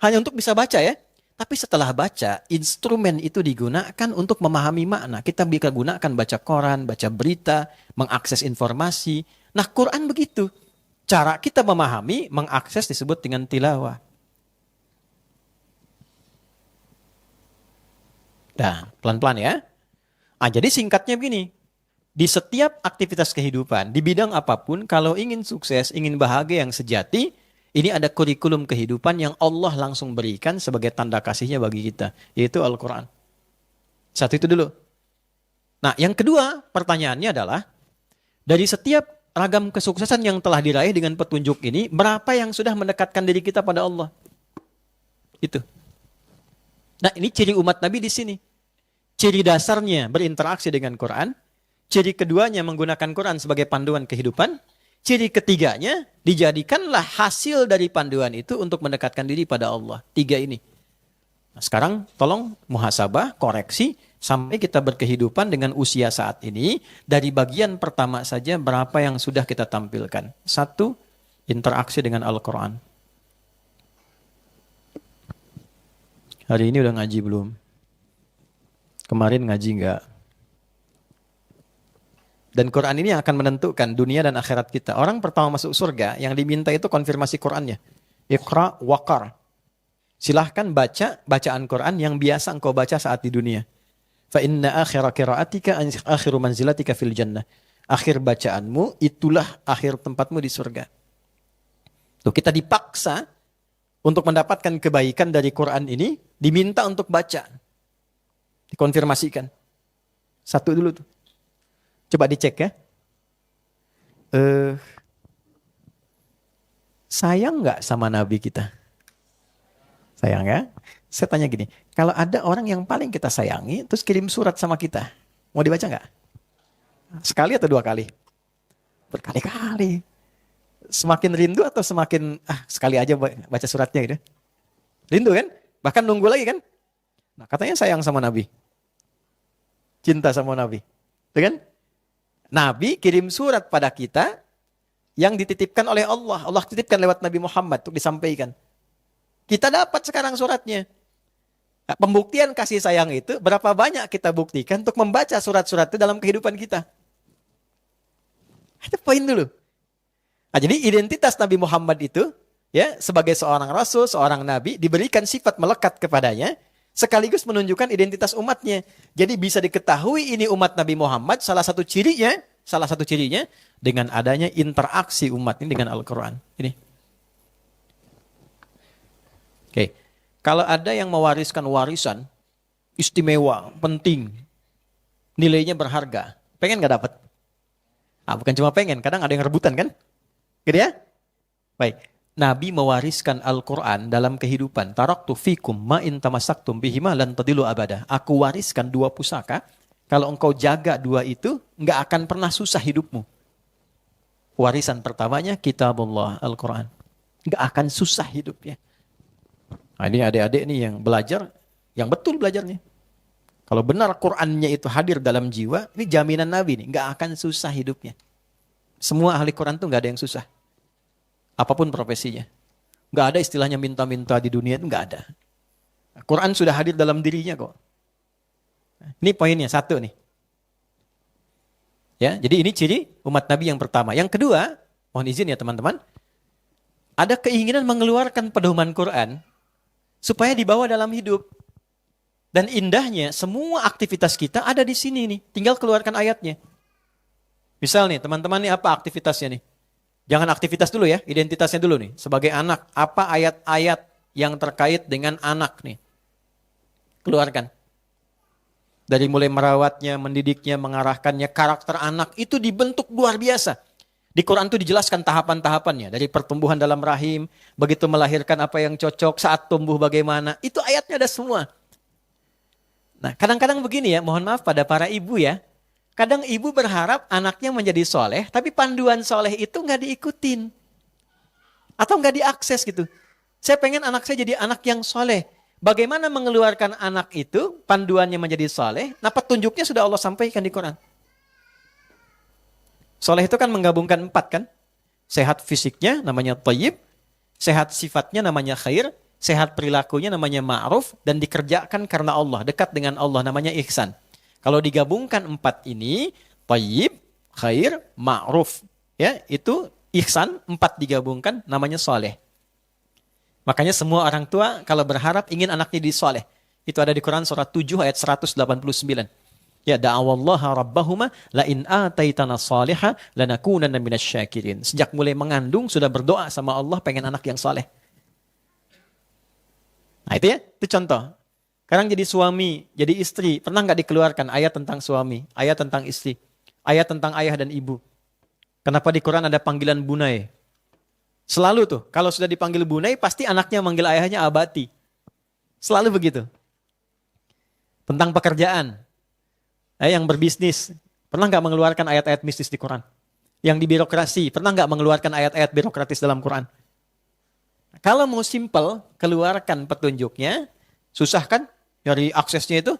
Hanya untuk bisa baca ya. Tapi setelah baca, instrumen itu digunakan untuk memahami makna. Kita bisa gunakan baca koran, baca berita, mengakses informasi. Nah, Quran begitu. Cara kita memahami, mengakses disebut dengan tilawah. Nah, pelan-pelan ya. Jadi singkatnya begini, di setiap aktivitas kehidupan, di bidang apapun, kalau ingin sukses, ingin bahagia yang sejati, ini ada kurikulum kehidupan yang Allah langsung berikan sebagai tanda kasihnya bagi kita, yaitu Al-Quran. Satu itu dulu. Nah, yang kedua pertanyaannya adalah, dari setiap ragam kesuksesan yang telah diraih dengan petunjuk ini, berapa yang sudah mendekatkan diri kita pada Allah? Itu. Nah, ini ciri umat Nabi di sini. Ciri dasarnya berinteraksi dengan Quran. Ciri keduanya menggunakan Quran sebagai panduan kehidupan. Ciri ketiganya dijadikanlah hasil dari panduan itu untuk mendekatkan diri pada Allah. 3 ini. Nah, sekarang tolong muhasabah, koreksi sampai kita berkehidupan dengan usia saat ini. Dari bagian pertama saja berapa yang sudah kita tampilkan. 1, interaksi dengan Al-Quran. Hari ini udah ngaji belum? Kemarin ngaji enggak? Dan Quran ini akan menentukan dunia dan akhirat kita. Orang pertama masuk surga yang diminta itu konfirmasi Qurannya. Iqra waqar. Silahkan baca bacaan Quran yang biasa engkau baca saat di dunia. Fa inna akhira qiraatika akhiru manzilatika fil jannah. Akhir bacaanmu itulah akhir tempatmu di surga. Tuh, kita dipaksa untuk mendapatkan kebaikan dari Quran ini, diminta untuk baca. Dikonfirmasikan. 1 dulu tuh. Coba dicek ya. Sayang nggak sama Nabi kita? Sayang ya? Saya tanya gini, kalau ada orang yang paling kita sayangi, terus kirim surat sama kita, mau dibaca nggak? Sekali atau 2 kali? Berkali-kali. Semakin rindu atau semakin, sekali aja baca suratnya gitu? Rindu kan? Bahkan nunggu lagi kan? Nah, katanya sayang sama Nabi. Cinta sama Nabi. Itu kan? Nabi kirim surat pada kita yang dititipkan oleh Allah. Allah titipkan lewat Nabi Muhammad untuk disampaikan. Kita dapat sekarang suratnya. Nah, pembuktian kasih sayang itu berapa banyak kita buktikan untuk membaca surat-surat itu dalam kehidupan kita. Itu poin dulu. Nah, jadi identitas Nabi Muhammad itu ya sebagai seorang rasul, seorang nabi diberikan sifat melekat kepadanya sekaligus menunjukkan identitas umatnya. Jadi bisa diketahui ini umat Nabi Muhammad salah satu cirinya dengan adanya interaksi umat ini dengan Al-Qur'an. Ini. Oke. Kalau ada yang mewariskan warisan istimewa, penting, nilainya berharga, pengen nggak dapat? Ah, bukan cuma pengen, kadang ada yang rebutan kan? Gitu ya? Baik. Nabi mewariskan Al-Quran dalam kehidupan. Taraktu fikum ma'in tamasaktum bihima lan tadilu abada. Aku wariskan 2 pusaka. Kalau engkau jaga 2 itu, nggak akan pernah susah hidupmu. Warisan pertamanya kitabullah Al-Quran. Nggak akan susah hidupnya. Nah, ini adik-adik nih yang belajar, yang betul belajarnya. Kalau benar Qurannya itu hadir dalam jiwa, ini jaminan Nabi nih, nggak akan susah hidupnya. Semua ahli Quran tuh nggak ada yang susah. Apapun profesinya. Nggak ada istilahnya minta-minta di dunia itu nggak ada. Quran sudah hadir dalam dirinya kok. Ini poinnya, 1 nih. Ya, jadi ini ciri umat Nabi yang pertama. Yang kedua, mohon izin ya teman-teman. Ada keinginan mengeluarkan pedoman Quran supaya dibawa dalam hidup. Dan indahnya semua aktivitas kita ada di sini nih. Tinggal keluarkan ayatnya. Misal nih teman-teman nih apa aktivitasnya nih? Jangan aktivitas dulu ya, identitasnya dulu nih. Sebagai anak, apa ayat-ayat yang terkait dengan anak nih? Keluarkan. Dari mulai merawatnya, mendidiknya, mengarahkannya, karakter anak itu dibentuk luar biasa. Di Quran itu dijelaskan tahapan-tahapannya. Dari pertumbuhan dalam rahim, begitu melahirkan apa yang cocok, saat tumbuh bagaimana. Itu ayatnya ada semua. Nah kadang-kadang begini ya, mohon maaf pada para ibu ya. Kadang ibu berharap anaknya menjadi soleh, tapi panduan soleh itu nggak diikutin. Atau nggak diakses gitu. Saya pengen anak saya jadi anak yang soleh. Bagaimana mengeluarkan anak itu, panduannya menjadi soleh, nah petunjuknya sudah Allah sampaikan di Quran. Soleh itu kan menggabungkan 4 kan. Sehat fisiknya namanya thayyib, sehat sifatnya namanya khair, sehat perilakunya namanya ma'ruf, dan dikerjakan karena Allah, dekat dengan Allah namanya ihsan. Kalau digabungkan 4 ini, thayyib, khair, ma'ruf, ya, itu ihsan, 4 digabungkan namanya soleh. Makanya semua orang tua kalau berharap ingin anaknya jadi soleh. Itu ada di Quran surah 7 ayat 189. Ya da'awallaha rabbahuma la in ataitana salihah lanakunanna minasyakirin. Sejak mulai mengandung sudah berdoa sama Allah pengen anak yang soleh. Nah itu ya, itu contoh. Sekarang jadi suami, jadi istri, pernah nggak dikeluarkan ayat tentang suami, ayat tentang istri, ayat tentang ayah dan ibu? Kenapa di Quran ada panggilan bunai? Selalu tuh, kalau sudah dipanggil bunai, pasti anaknya manggil ayahnya abati. Selalu begitu. Tentang pekerjaan, yang berbisnis, pernah nggak mengeluarkan ayat-ayat bisnis di Quran? Yang di birokrasi, pernah nggak mengeluarkan ayat-ayat birokratis dalam Quran? Kalau mau simple, keluarkan petunjuknya, susah kan? Dari aksesnya itu,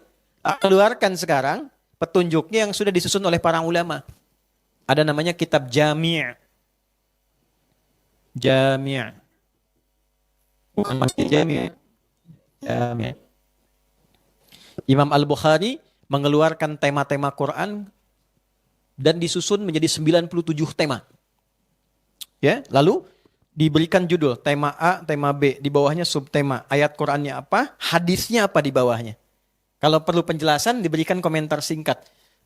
keluarkan sekarang petunjuknya yang sudah disusun oleh para ulama. Ada namanya kitab Jami'. Jami'. Bukan masih Jami'. Jami'. Imam Al-Bukhari mengeluarkan tema-tema Quran dan disusun menjadi 97 tema. Ya, lalu diberikan judul, tema A, tema B, di bawahnya subtema, ayat Qurannya apa, hadisnya apa di bawahnya. Kalau perlu penjelasan diberikan komentar singkat.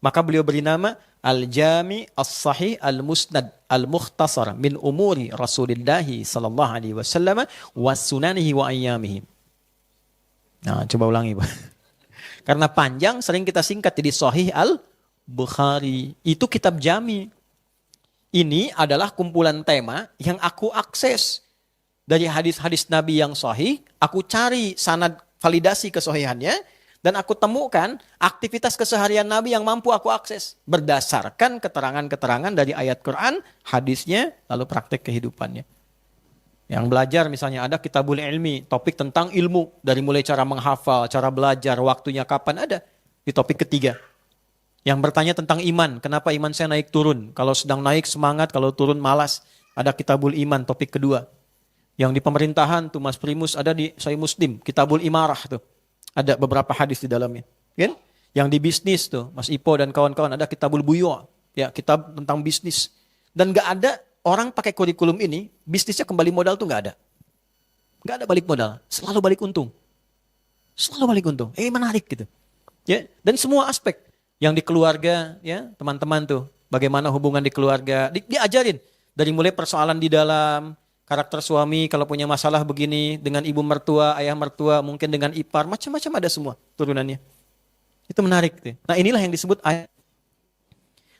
Maka beliau beri nama Al-Jami As-Sahih Al-Musnad Al-Mukhtasar min umuri Rasulillahi sallallahu alaihi wasallam wa sunanihi wa ayyamihi. Nah, coba ulangi, Pak. Karena panjang sering kita singkat jadi Sahih Al-Bukhari. Itu kitab Jami. Ini adalah kumpulan tema yang aku akses dari hadis-hadis Nabi yang sahih, aku cari sanad validasi kesahihannya, dan aku temukan aktivitas keseharian Nabi yang mampu aku akses berdasarkan keterangan-keterangan dari ayat Quran, hadisnya, lalu praktek kehidupannya. Yang belajar misalnya ada Kitabul Ilmi, topik tentang ilmu, dari mulai cara menghafal, cara belajar, waktunya kapan, ada di topik ketiga. Yang bertanya tentang iman, kenapa iman saya naik turun? Kalau sedang naik semangat, kalau turun malas. Ada Kitabul Iman, topik kedua. Yang di pemerintahan tuh Mas Primus ada di Sahih Muslim, Kitabul Imarah tuh. Ada beberapa hadis di dalamnya. Kan? Yang di bisnis tuh, Mas Ipo dan kawan-kawan ada kitabul buyu', ya, kitab tentang bisnis. Dan nggak ada orang pakai kurikulum ini, bisnisnya kembali modal tuh nggak ada. Nggak ada balik modal, selalu balik untung. Selalu balik untung. Menarik gitu. Ya, dan semua aspek yang di keluarga, ya, teman-teman tuh, bagaimana hubungan di keluarga, diajarin dari mulai persoalan di dalam karakter suami kalau punya masalah begini dengan ibu mertua, ayah mertua, mungkin dengan ipar, macam-macam ada semua turunannya. Itu menarik tuh. Nah, inilah yang disebut ayat.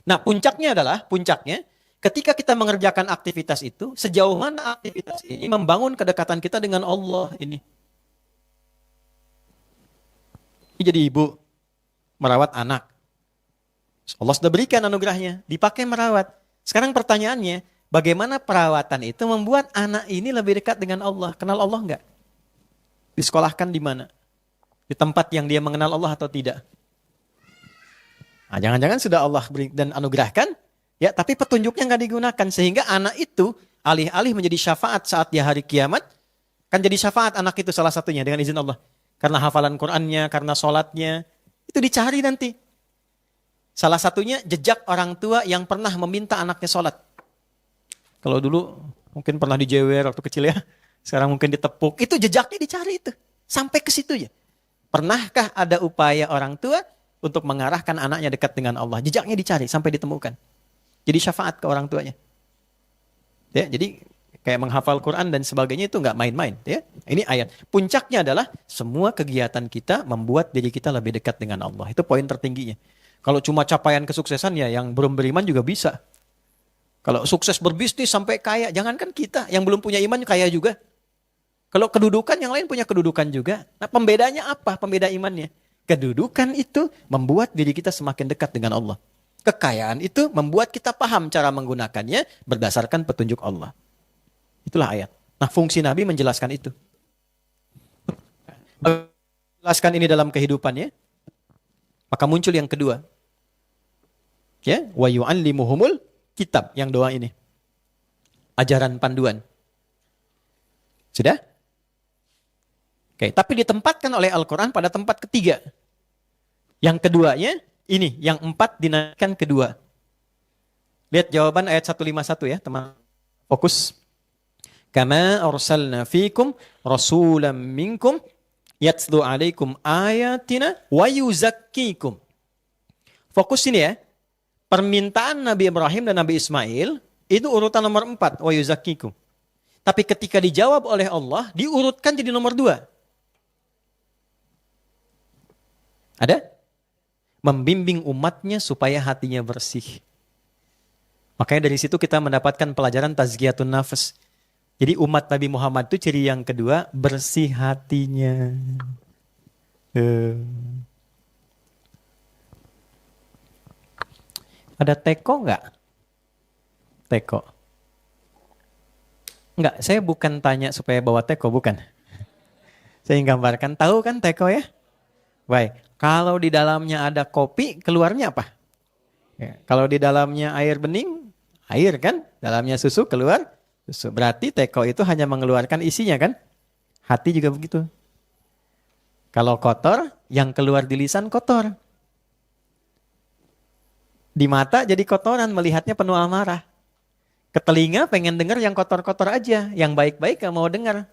Nah, puncaknya ketika kita mengerjakan aktivitas itu, sejauh mana aktivitas ini membangun kedekatan kita dengan Allah ini. Jadi ibu merawat anak. Allah sudah berikan anugerahnya, dipakai merawat. Sekarang pertanyaannya, bagaimana perawatan itu membuat anak ini lebih dekat dengan Allah? Kenal Allah enggak? Disekolahkan di mana? Di tempat yang dia mengenal Allah atau tidak? Nah, jangan-jangan sudah Allah beri dan anugerahkan, ya, tapi petunjuknya nggak digunakan sehingga anak itu alih-alih menjadi syafaat saat di hari kiamat, kan jadi syafaat anak itu salah satunya dengan izin Allah. Karena hafalan Qur'annya, karena sholatnya, itu dicari nanti. Salah satunya jejak orang tua yang pernah meminta anaknya sholat. Kalau dulu mungkin pernah dijewer waktu kecil ya, sekarang mungkin ditepuk, itu jejaknya dicari itu. Sampai ke situ ya. Pernahkah ada upaya orang tua untuk mengarahkan anaknya dekat dengan Allah? Jejaknya dicari sampai ditemukan. Jadi syafaat ke orang tuanya. Ya, jadi kayak menghafal Quran dan sebagainya itu nggak main-main. Ya, ini ayat. Puncaknya adalah semua kegiatan kita membuat diri kita lebih dekat dengan Allah. Itu poin tertingginya. Kalau cuma capaian kesuksesan ya yang belum beriman juga bisa. Kalau sukses berbisnis sampai kaya, jangankan kita yang belum punya iman kaya juga. Kalau kedudukan yang lain punya kedudukan juga. Nah, pembedanya apa? Pembeda imannya. Kedudukan itu membuat diri kita semakin dekat dengan Allah. Kekayaan itu membuat kita paham cara menggunakannya berdasarkan petunjuk Allah. Itulah ayat. Nah, fungsi Nabi menjelaskan itu. Menjelaskan ini dalam kehidupannya. Maka muncul yang kedua. Ya, wa yu'allimuhumul kitab, yang doa ini. Ajaran panduan. Sudah? Oke, tapi ditempatkan oleh Al-Quran pada tempat ketiga. Yang keduanya, ini, yang 4 dinaikkan kedua. Lihat jawaban ayat 151 ya, teman. Fokus. Kama arsalna fikum rasulam minkum yatslu alaikum ayatina wa yuzakkikum. Fokus ini ya. Permintaan Nabi Ibrahim dan Nabi Ismail itu urutan nomor 4, wa yuzakkikum. Tapi ketika dijawab oleh Allah, diurutkan jadi nomor 2. Ada? Membimbing umatnya supaya hatinya bersih. Makanya dari situ kita mendapatkan pelajaran tazkiyatun nafas. Jadi umat Nabi Muhammad itu ciri yang kedua, bersih hatinya. Ada teko nggak? Teko. Enggak, saya bukan tanya supaya bawa teko, bukan. Saya gambarkan, tahu kan teko ya? Baik, kalau di dalamnya ada kopi, keluarnya apa? Ya, kalau di dalamnya air bening, air kan? Dalamnya susu, keluar susu. Berarti teko itu hanya mengeluarkan isinya kan? Hati juga begitu. Kalau kotor, yang keluar di lisan kotor. Di mata jadi kotoran, melihatnya penuh amarah. Ke telinga pengen dengar yang kotor-kotor aja, yang baik-baik gak mau dengar.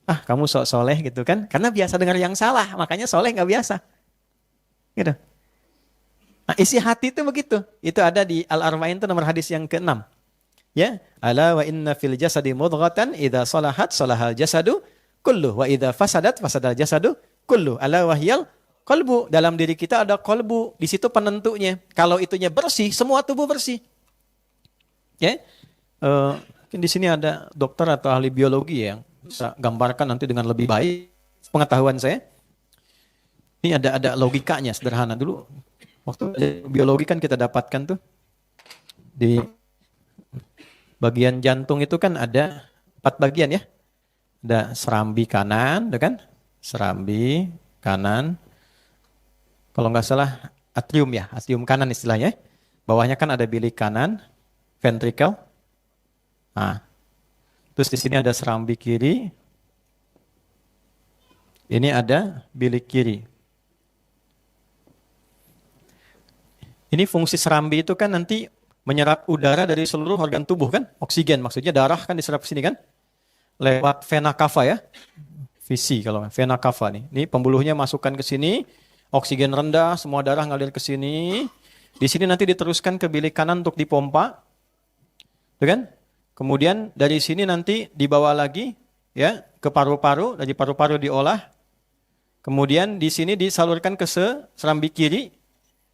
Ah, kamu sok soleh gitu kan? Karena biasa dengar yang salah, makanya soleh gak biasa. Gitu. Nah, isi hati itu begitu. Itu ada di Al-Arba'in itu nomor hadis yang ke-6. Ya, ala wa inna fil jasadi mudghatan idza salahat salahal jasadu kullu wa idza fasadat fasadal jasadu kullu. Ala wahyal qalbu. Dalam diri kita ada qalbu, di situ penentunya. Kalau itunya bersih, semua tubuh bersih. Ya. Mungkin di sini ada dokter atau ahli biologi yang bisa gambarkan nanti dengan lebih baik pengetahuan saya. Ini ada logikanya sederhana dulu. Waktu biologi kan kita dapatkan tuh di bagian jantung itu kan ada 4 bagian ya. Ada serambi kanan, kan? Serambi kanan. Kalau nggak salah atrium ya, atrium kanan istilahnya. Bawahnya kan ada bilik kanan, ventricle. Nah, terus di sini ada serambi kiri, Ini ada bilik kiri. Ini fungsi serambi itu kan nanti menyerap udara dari seluruh organ tubuh kan? Oksigen maksudnya, darah kan diserap ke sini kan? Lewat vena cava ya. Visi kalau vena cava nih. Ini pembuluhnya masukkan ke sini, oksigen rendah, semua darah ngalir ke sini. Di sini nanti diteruskan ke bilik kanan untuk dipompa. Tuh kan? Kemudian dari sini nanti dibawa lagi ya ke paru-paru, dari paru-paru diolah. Kemudian di sini disalurkan ke serambi kiri.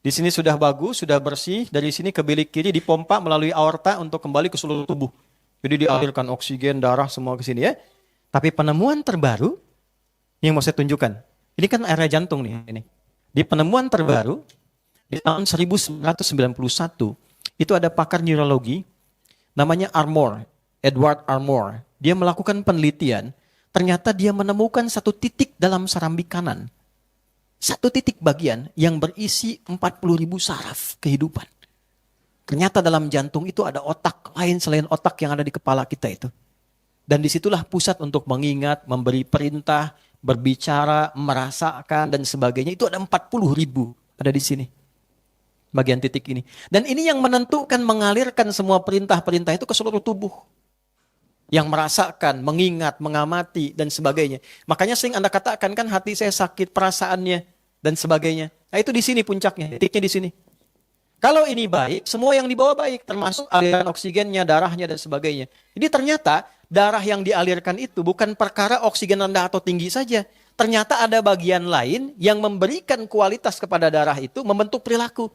Di sini sudah bagus, sudah bersih. Dari sini ke bilik kiri dipompa melalui aorta untuk kembali ke seluruh tubuh. Jadi dialirkan oksigen, darah semua ke sini ya. Tapi penemuan terbaru yang mau saya tunjukkan. Ini kan area jantung nih ini. Di penemuan terbaru di tahun 1991 itu ada pakar neurologi namanya Edward Armour. Dia melakukan penelitian, ternyata dia menemukan satu titik dalam serambi kanan. Satu titik bagian yang berisi 40.000 saraf kehidupan. Ternyata dalam jantung itu ada otak lain selain otak yang ada di kepala kita itu. Dan disitulah pusat untuk mengingat, memberi perintah, berbicara, merasakan, dan sebagainya. Itu ada 40.000 ada di sini. Bagian titik ini. Dan ini yang menentukan mengalirkan semua perintah-perintah itu ke seluruh tubuh. Yang merasakan, mengingat, mengamati, dan sebagainya. Makanya sering Anda katakan kan hati saya sakit, perasaannya, dan sebagainya. Nah itu di sini puncaknya, titiknya di sini. Kalau ini baik, semua yang dibawa baik, termasuk aliran oksigennya, darahnya, dan sebagainya. Jadi ternyata darah yang dialirkan itu bukan perkara oksigen rendah atau tinggi saja. Ternyata ada bagian lain yang memberikan kualitas kepada darah itu, membentuk perilaku.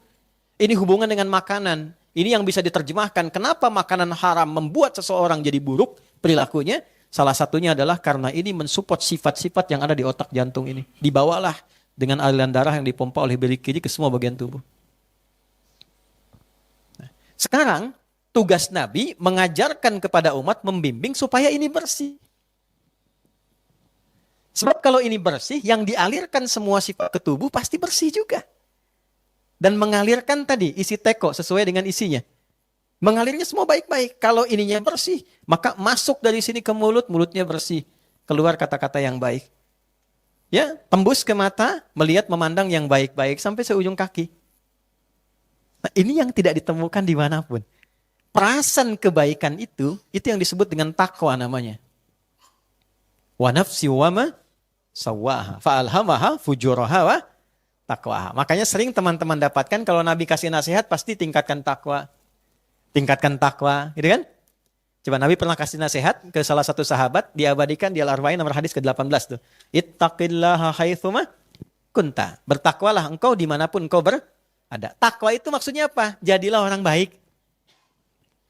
Ini hubungan dengan makanan. Ini yang bisa diterjemahkan. Kenapa makanan haram membuat seseorang jadi buruk perilakunya? Salah satunya adalah karena ini mensupport sifat-sifat yang ada di otak jantung ini. Dibawalah dengan aliran darah yang dipompa oleh bilik kiri ke semua bagian tubuh. Nah, sekarang tugas Nabi mengajarkan kepada umat, membimbing supaya ini bersih. Sebab kalau ini bersih, yang dialirkan semua sifat ke tubuh pasti bersih juga. Dan mengalirkan tadi isi teko sesuai dengan isinya. Mengalirnya semua baik-baik. Kalau ininya bersih, maka masuk dari sini ke mulut, mulutnya bersih. Keluar kata-kata yang baik. Ya, tembus ke mata, melihat, memandang yang baik-baik sampai seujung kaki. Nah, ini yang tidak ditemukan dimanapun. Perasan kebaikan itu yang disebut dengan takwa namanya. Wa nafsi wa ma sawwaha fa'alhamaha fujuraha wa takwa. Makanya sering teman-teman dapatkan kalau Nabi kasih nasihat pasti tingkatkan takwa. Tingkatkan takwa, gitu kan? Coba Nabi pernah kasih nasihat ke salah satu sahabat, diabadikan di Al-Arba'in nomor hadis ke-18 tuh. Ittaqillaha haitsuma kunta. Bertakwalah engkau dimanapun engkau berada. Takwa itu maksudnya apa? Jadilah orang baik.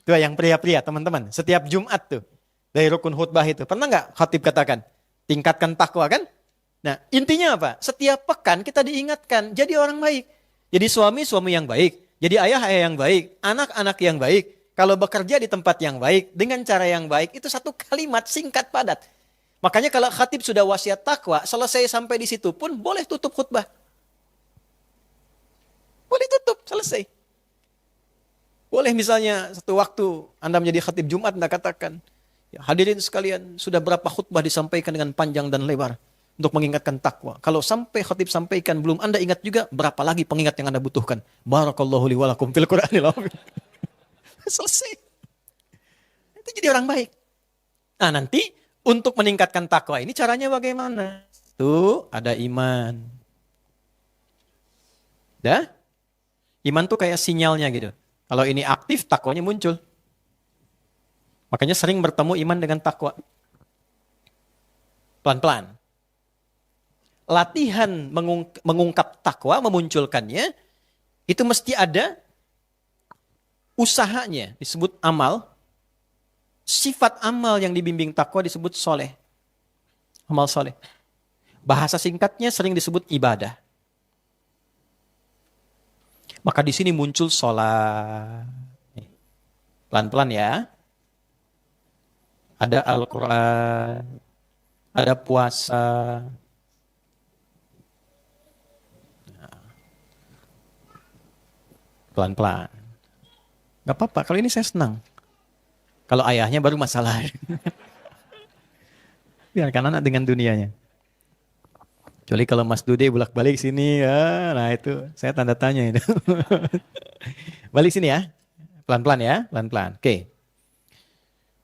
Tuh yang pria-pria teman-teman. Setiap Jumat tuh. Dari rukun khutbah itu. Pernah nggak khatib katakan? Tingkatkan takwa kan? Nah, intinya apa? Setiap pekan kita diingatkan, jadi orang baik. Jadi suami yang baik. Jadi ayah yang baik. Anak-anak yang baik. Kalau bekerja di tempat yang baik, dengan cara yang baik, itu satu kalimat singkat padat. Makanya kalau khatib sudah wasiat takwa, selesai sampai di situ pun boleh tutup khutbah. Boleh tutup, selesai. Boleh misalnya satu waktu Anda menjadi khatib Jumat, Anda katakan, ya, hadirin sekalian, sudah berapa khutbah disampaikan dengan panjang dan lebar. Untuk mengingatkan takwa. Kalau sampai khatib sampaikan belum Anda ingat juga, berapa lagi pengingat yang Anda butuhkan? Barakallahu li wa lakum fil Qur'anil azim. Selesai. Itu jadi orang baik. Nah nanti untuk meningkatkan takwa ini caranya bagaimana? Tuh ada iman. Dah? Iman tuh kayak sinyalnya gitu. Kalau ini aktif, takwanya muncul. Makanya sering bertemu iman dengan takwa. Pelan-pelan. Latihan mengungkap takwa, memunculkannya, itu mesti ada usahanya, disebut amal. Sifat amal yang dibimbing takwa disebut soleh. Amal soleh. Bahasa singkatnya sering disebut ibadah. Maka di sini muncul sholat. Pelan-pelan ya. Ada Al-Quran. Ada puasa. Pelan-pelan. Gak apa-apa, kalau ini saya senang. Kalau ayahnya baru masalah. Biarkan anak dengan dunianya. Kecuali kalau Mas Dude bolak-balik sini, ya, nah itu saya tanda tanya itu. Balik sini ya, pelan-pelan ya, pelan-pelan. Oke.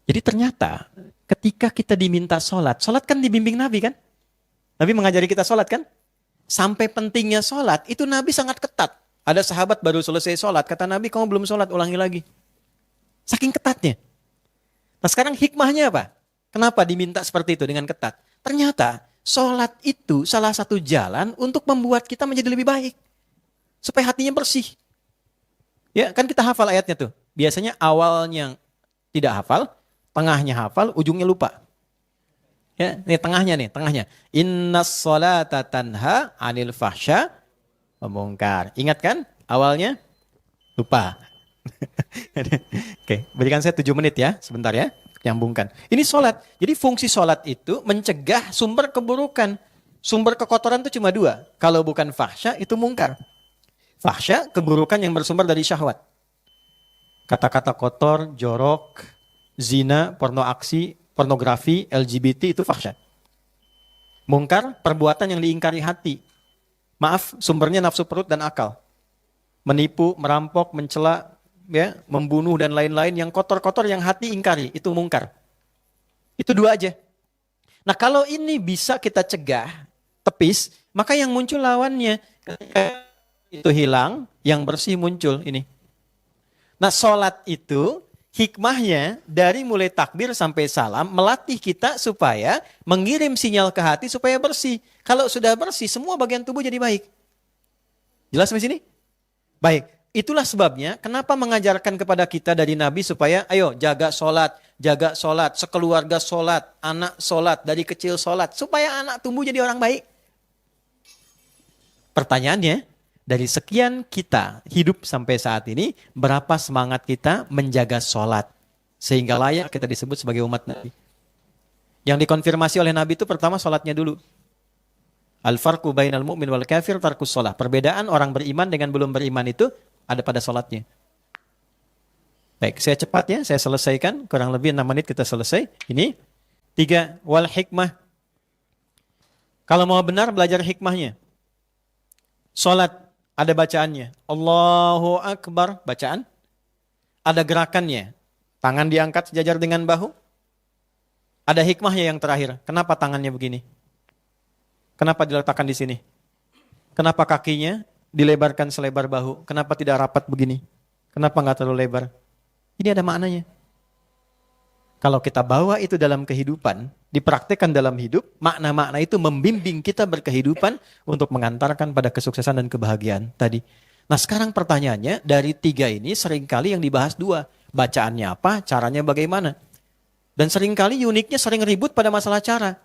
Jadi ternyata ketika kita diminta sholat, sholat kan dibimbing Nabi kan? Nabi mengajari kita sholat kan? Sampai pentingnya sholat, itu Nabi sangat ketat. Ada sahabat baru selesai sholat, kata Nabi, kamu belum sholat, ulangi lagi. Saking ketatnya. Nah sekarang hikmahnya apa? Kenapa diminta seperti itu dengan ketat? Ternyata sholat itu salah satu jalan untuk membuat kita menjadi lebih baik. Supaya hatinya bersih. Ya kan kita hafal ayatnya tuh. Biasanya awalnya tidak hafal, tengahnya hafal, ujungnya lupa. Ya, ini tengahnya. Innas sholata tanha 'anil fahsya wa munkar. Ingat kan? Awalnya lupa. Oke, berikan saya 7 menit ya, sebentar ya. Nyambungkan. Ini sholat. Jadi fungsi sholat itu mencegah sumber keburukan. Sumber kekotoran itu cuma 2. Kalau bukan fahsya, itu mungkar. Fahsya, keburukan yang bersumber dari syahwat. Kata-kata kotor, jorok, zina, porno aksi, pornografi, LGBT itu fahsya. Mungkar, perbuatan yang diingkari hati. Maaf, sumbernya nafsu perut dan akal. Menipu, merampok, mencela, ya, membunuh dan lain-lain yang kotor-kotor yang hati ingkari, itu mungkar. Itu 2 aja. Nah kalau ini bisa kita cegah, tepis, maka yang muncul lawannya. Ketika itu hilang, yang bersih muncul ini. Nah sholat itu hikmahnya dari mulai takbir sampai salam melatih kita supaya mengirim sinyal ke hati supaya bersih. Kalau sudah bersih, semua bagian tubuh jadi baik. Jelas sampai sini? Baik. Itulah sebabnya kenapa mengajarkan kepada kita dari Nabi supaya ayo jaga sholat, sekeluarga sholat, anak sholat, dari kecil sholat. Supaya anak tumbuh jadi orang baik. Pertanyaannya, dari sekian kita hidup sampai saat ini, berapa semangat kita menjaga sholat? Sehingga layak kita disebut sebagai umat Nabi. Yang dikonfirmasi oleh Nabi itu pertama sholatnya dulu. Al-farqu bainal mu'min wal kafir tarkus sholat. Perbedaan orang beriman dengan belum beriman itu ada pada sholatnya. Baik, saya cepat ya, saya selesaikan. Kurang lebih 6 menit kita selesai. Ini 3, wal hikmah. Kalau mau benar, belajar hikmahnya. Sholat. Ada bacaannya. Allahu Akbar. Bacaan. Ada gerakannya. Tangan diangkat sejajar dengan bahu. Ada hikmahnya yang terakhir. Kenapa tangannya begini? Kenapa diletakkan di sini? Kenapa kakinya dilebarkan selebar bahu? Kenapa tidak rapat begini? Kenapa nggak terlalu lebar? Ini ada maknanya. Kalau kita bawa itu dalam kehidupan, dipraktekkan dalam hidup, makna-makna itu membimbing kita berkehidupan untuk mengantarkan pada kesuksesan dan kebahagiaan tadi. Nah sekarang pertanyaannya, dari 3 ini seringkali yang dibahas 2. Bacaannya apa, caranya bagaimana. Dan seringkali uniknya sering ribut pada masalah cara.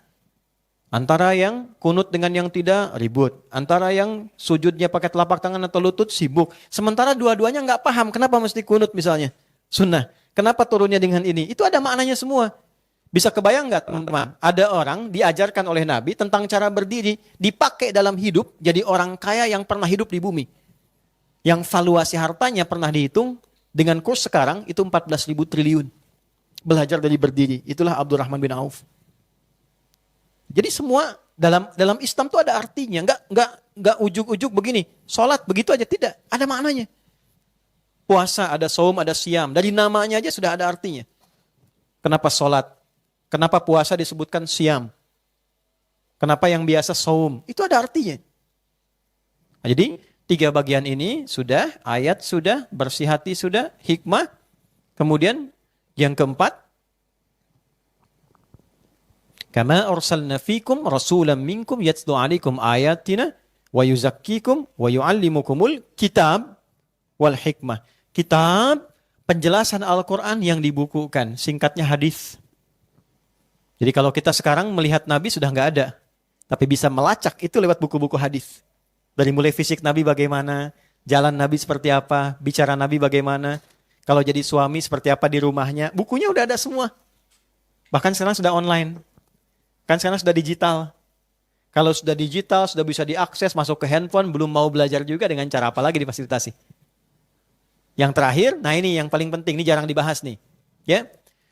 Antara yang kunut dengan yang tidak, ribut. Antara yang sujudnya pakai telapak tangan atau lutut, sibuk. Sementara dua-duanya nggak paham kenapa mesti kunut misalnya. Sunnah. Kenapa turunnya dengan ini? Itu ada maknanya semua. Bisa kebayang nggak teman-teman? Ada orang diajarkan oleh Nabi tentang cara berdiri, dipakai dalam hidup, jadi orang kaya yang pernah hidup di bumi. Yang valuasi hartanya pernah dihitung, dengan kurs sekarang itu 14.000 triliun. Belajar dari berdiri. Itulah Abdurrahman bin Auf. Jadi semua dalam Islam itu ada artinya. Nggak ujuk-ujuk begini. Sholat begitu aja, tidak. Ada maknanya. Puasa, ada saum, ada siam. Dari namanya aja sudah ada artinya. Kenapa sholat? Kenapa puasa disebutkan siam? Kenapa yang biasa saum? Itu ada artinya. Nah, jadi 3 bagian ini sudah, ayat sudah, bersih hati sudah, hikmah. Kemudian yang keempat, kama arsalna fikum rasulan minkum yatlu alaikum ayatina wa yuzakkikum wa yuallimukumul kitab wal hikmah. Kitab, penjelasan Al-Quran yang dibukukan. Singkatnya hadis. Jadi kalau kita sekarang melihat Nabi sudah nggak ada. Tapi bisa melacak itu lewat buku-buku hadis. Dari mulai fisik Nabi bagaimana, jalan Nabi seperti apa, bicara Nabi bagaimana, kalau jadi suami seperti apa di rumahnya. Bukunya udah ada semua. Bahkan sekarang sudah online. Kan sekarang sudah digital. Kalau sudah digital, sudah bisa diakses, masuk ke handphone, belum mau belajar juga dengan cara apa lagi difasilitasi. Yang terakhir, nah ini yang paling penting, ini jarang dibahas nih. Ya.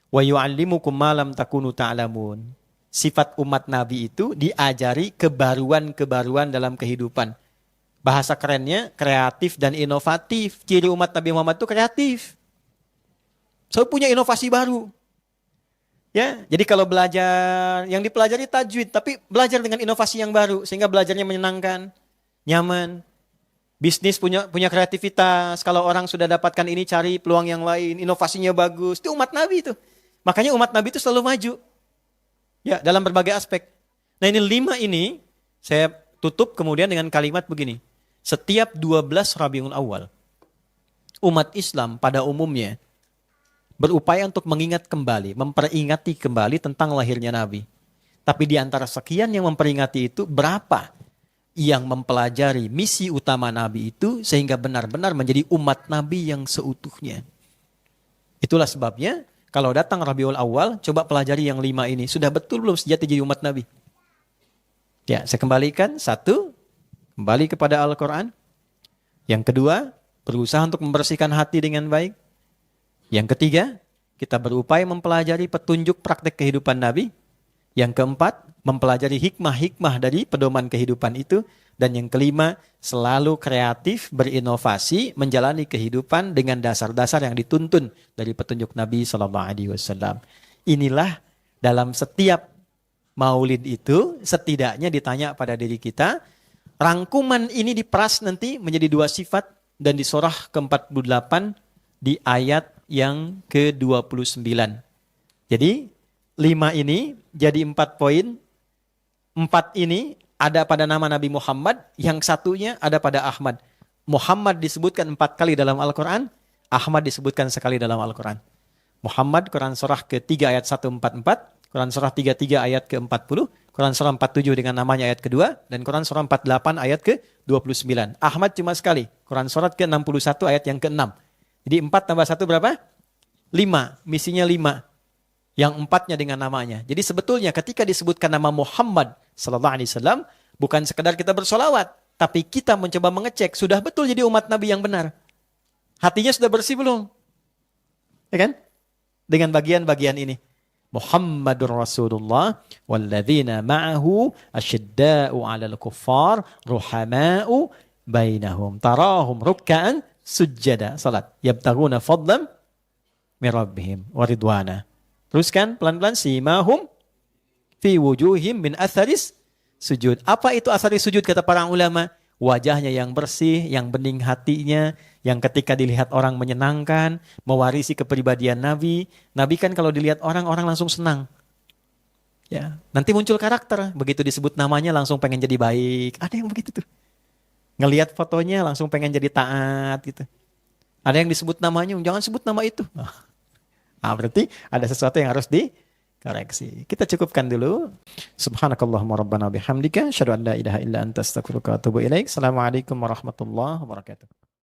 Wa yu'allimukum ma lam takunu ta'lamun. sifat umat Nabi itu diajari kebaruan-kebaruan dalam kehidupan. Bahasa kerennya kreatif dan inovatif. Ciri umat Nabi Muhammad itu kreatif. Selalu punya inovasi baru. Ya, jadi kalau belajar yang dipelajari tajwid, tapi belajar dengan inovasi yang baru sehingga belajarnya menyenangkan, nyaman. Bisnis punya kreativitas. Kalau orang sudah dapatkan ini, cari peluang yang lain, inovasinya bagus. Itu umat Nabi itu. Makanya umat Nabi itu selalu maju. Ya, dalam berbagai aspek. Nah, ini 5 ini saya tutup kemudian dengan kalimat begini. Setiap 12 Rabiul Awal, umat Islam pada umumnya berupaya untuk mengingat kembali, memperingati kembali tentang lahirnya Nabi. Tapi di antara sekian yang memperingati itu, berapa yang mempelajari misi utama Nabi itu sehingga benar-benar menjadi umat Nabi yang seutuhnya. Itulah sebabnya kalau datang Rabiul Awal, coba pelajari yang 5 ini. Sudah betul belum sejati jadi umat Nabi? Ya, saya kembalikan. 1, kembali kepada Al-Quran. Yang kedua, berusaha untuk membersihkan hati dengan baik. Yang ketiga, kita berupaya mempelajari petunjuk praktek kehidupan Nabi. Yang keempat, mempelajari hikmah-hikmah dari pedoman kehidupan itu. Dan yang kelima, selalu kreatif, berinovasi, menjalani kehidupan dengan dasar-dasar yang dituntun dari petunjuk Nabi SAW. Inilah dalam setiap maulid itu, setidaknya ditanya pada diri kita, rangkuman ini diperas nanti menjadi 2 sifat dan di surah ke-48 di ayat yang ke-29. Jadi 5 ini jadi 4 poin. 4 ini ada pada nama Nabi Muhammad, yang satunya ada pada Ahmad. Muhammad disebutkan 4 kali dalam Al-Quran, Ahmad disebutkan sekali dalam Al-Quran. Muhammad, Quran surah ke-3 ayat 144, Quran surah 33 ayat ke-40, Quran surah 47 dengan namanya ayat kedua, dan Quran surah 48 ayat ke-29. Ahmad cuma sekali, Quran surah ke-61 ayat yang ke-6. Jadi 4 tambah 1 berapa? 5, misinya 5. Yang 4-nya dengan namanya. Jadi sebetulnya ketika disebutkan nama Muhammad sallallahu alaihi wasallam, bukan sekedar kita bersolawat, tapi kita mencoba mengecek, sudah betul jadi umat Nabi yang benar. Hatinya sudah bersih belum? Ya kan? Dengan bagian-bagian ini. Muhammadur Rasulullah walladzina ma'ahu asyidda'u 'alal kuffar ruhama'u bainahum tarahum ruk'an sujjada salat yabtaguna fadlan min rabbihim wa ridwana. Teruskan pelan-pelan, simahum fi wujuhim min atharis sujud. Apa itu atharis sujud kata para ulama? Wajahnya yang bersih, yang bening hatinya, yang ketika dilihat orang menyenangkan, mewarisi kepribadian Nabi. Nabi kan kalau dilihat orang langsung senang. Ya, nanti muncul karakter, begitu disebut namanya langsung pengen jadi baik. Ada yang begitu tuh. Ngelihat fotonya langsung pengen jadi taat gitu. Ada yang disebut namanya, jangan sebut nama itu. Nah, berarti ada sesuatu yang harus dikoreksi. Kita cukupkan dulu. Subhanakallahumma rabbana bihamdika asyhadu an la ilaha illa anta astaghfiruka wa atubu ilaik. Assalamualaikum warahmatullahi wabarakatuh.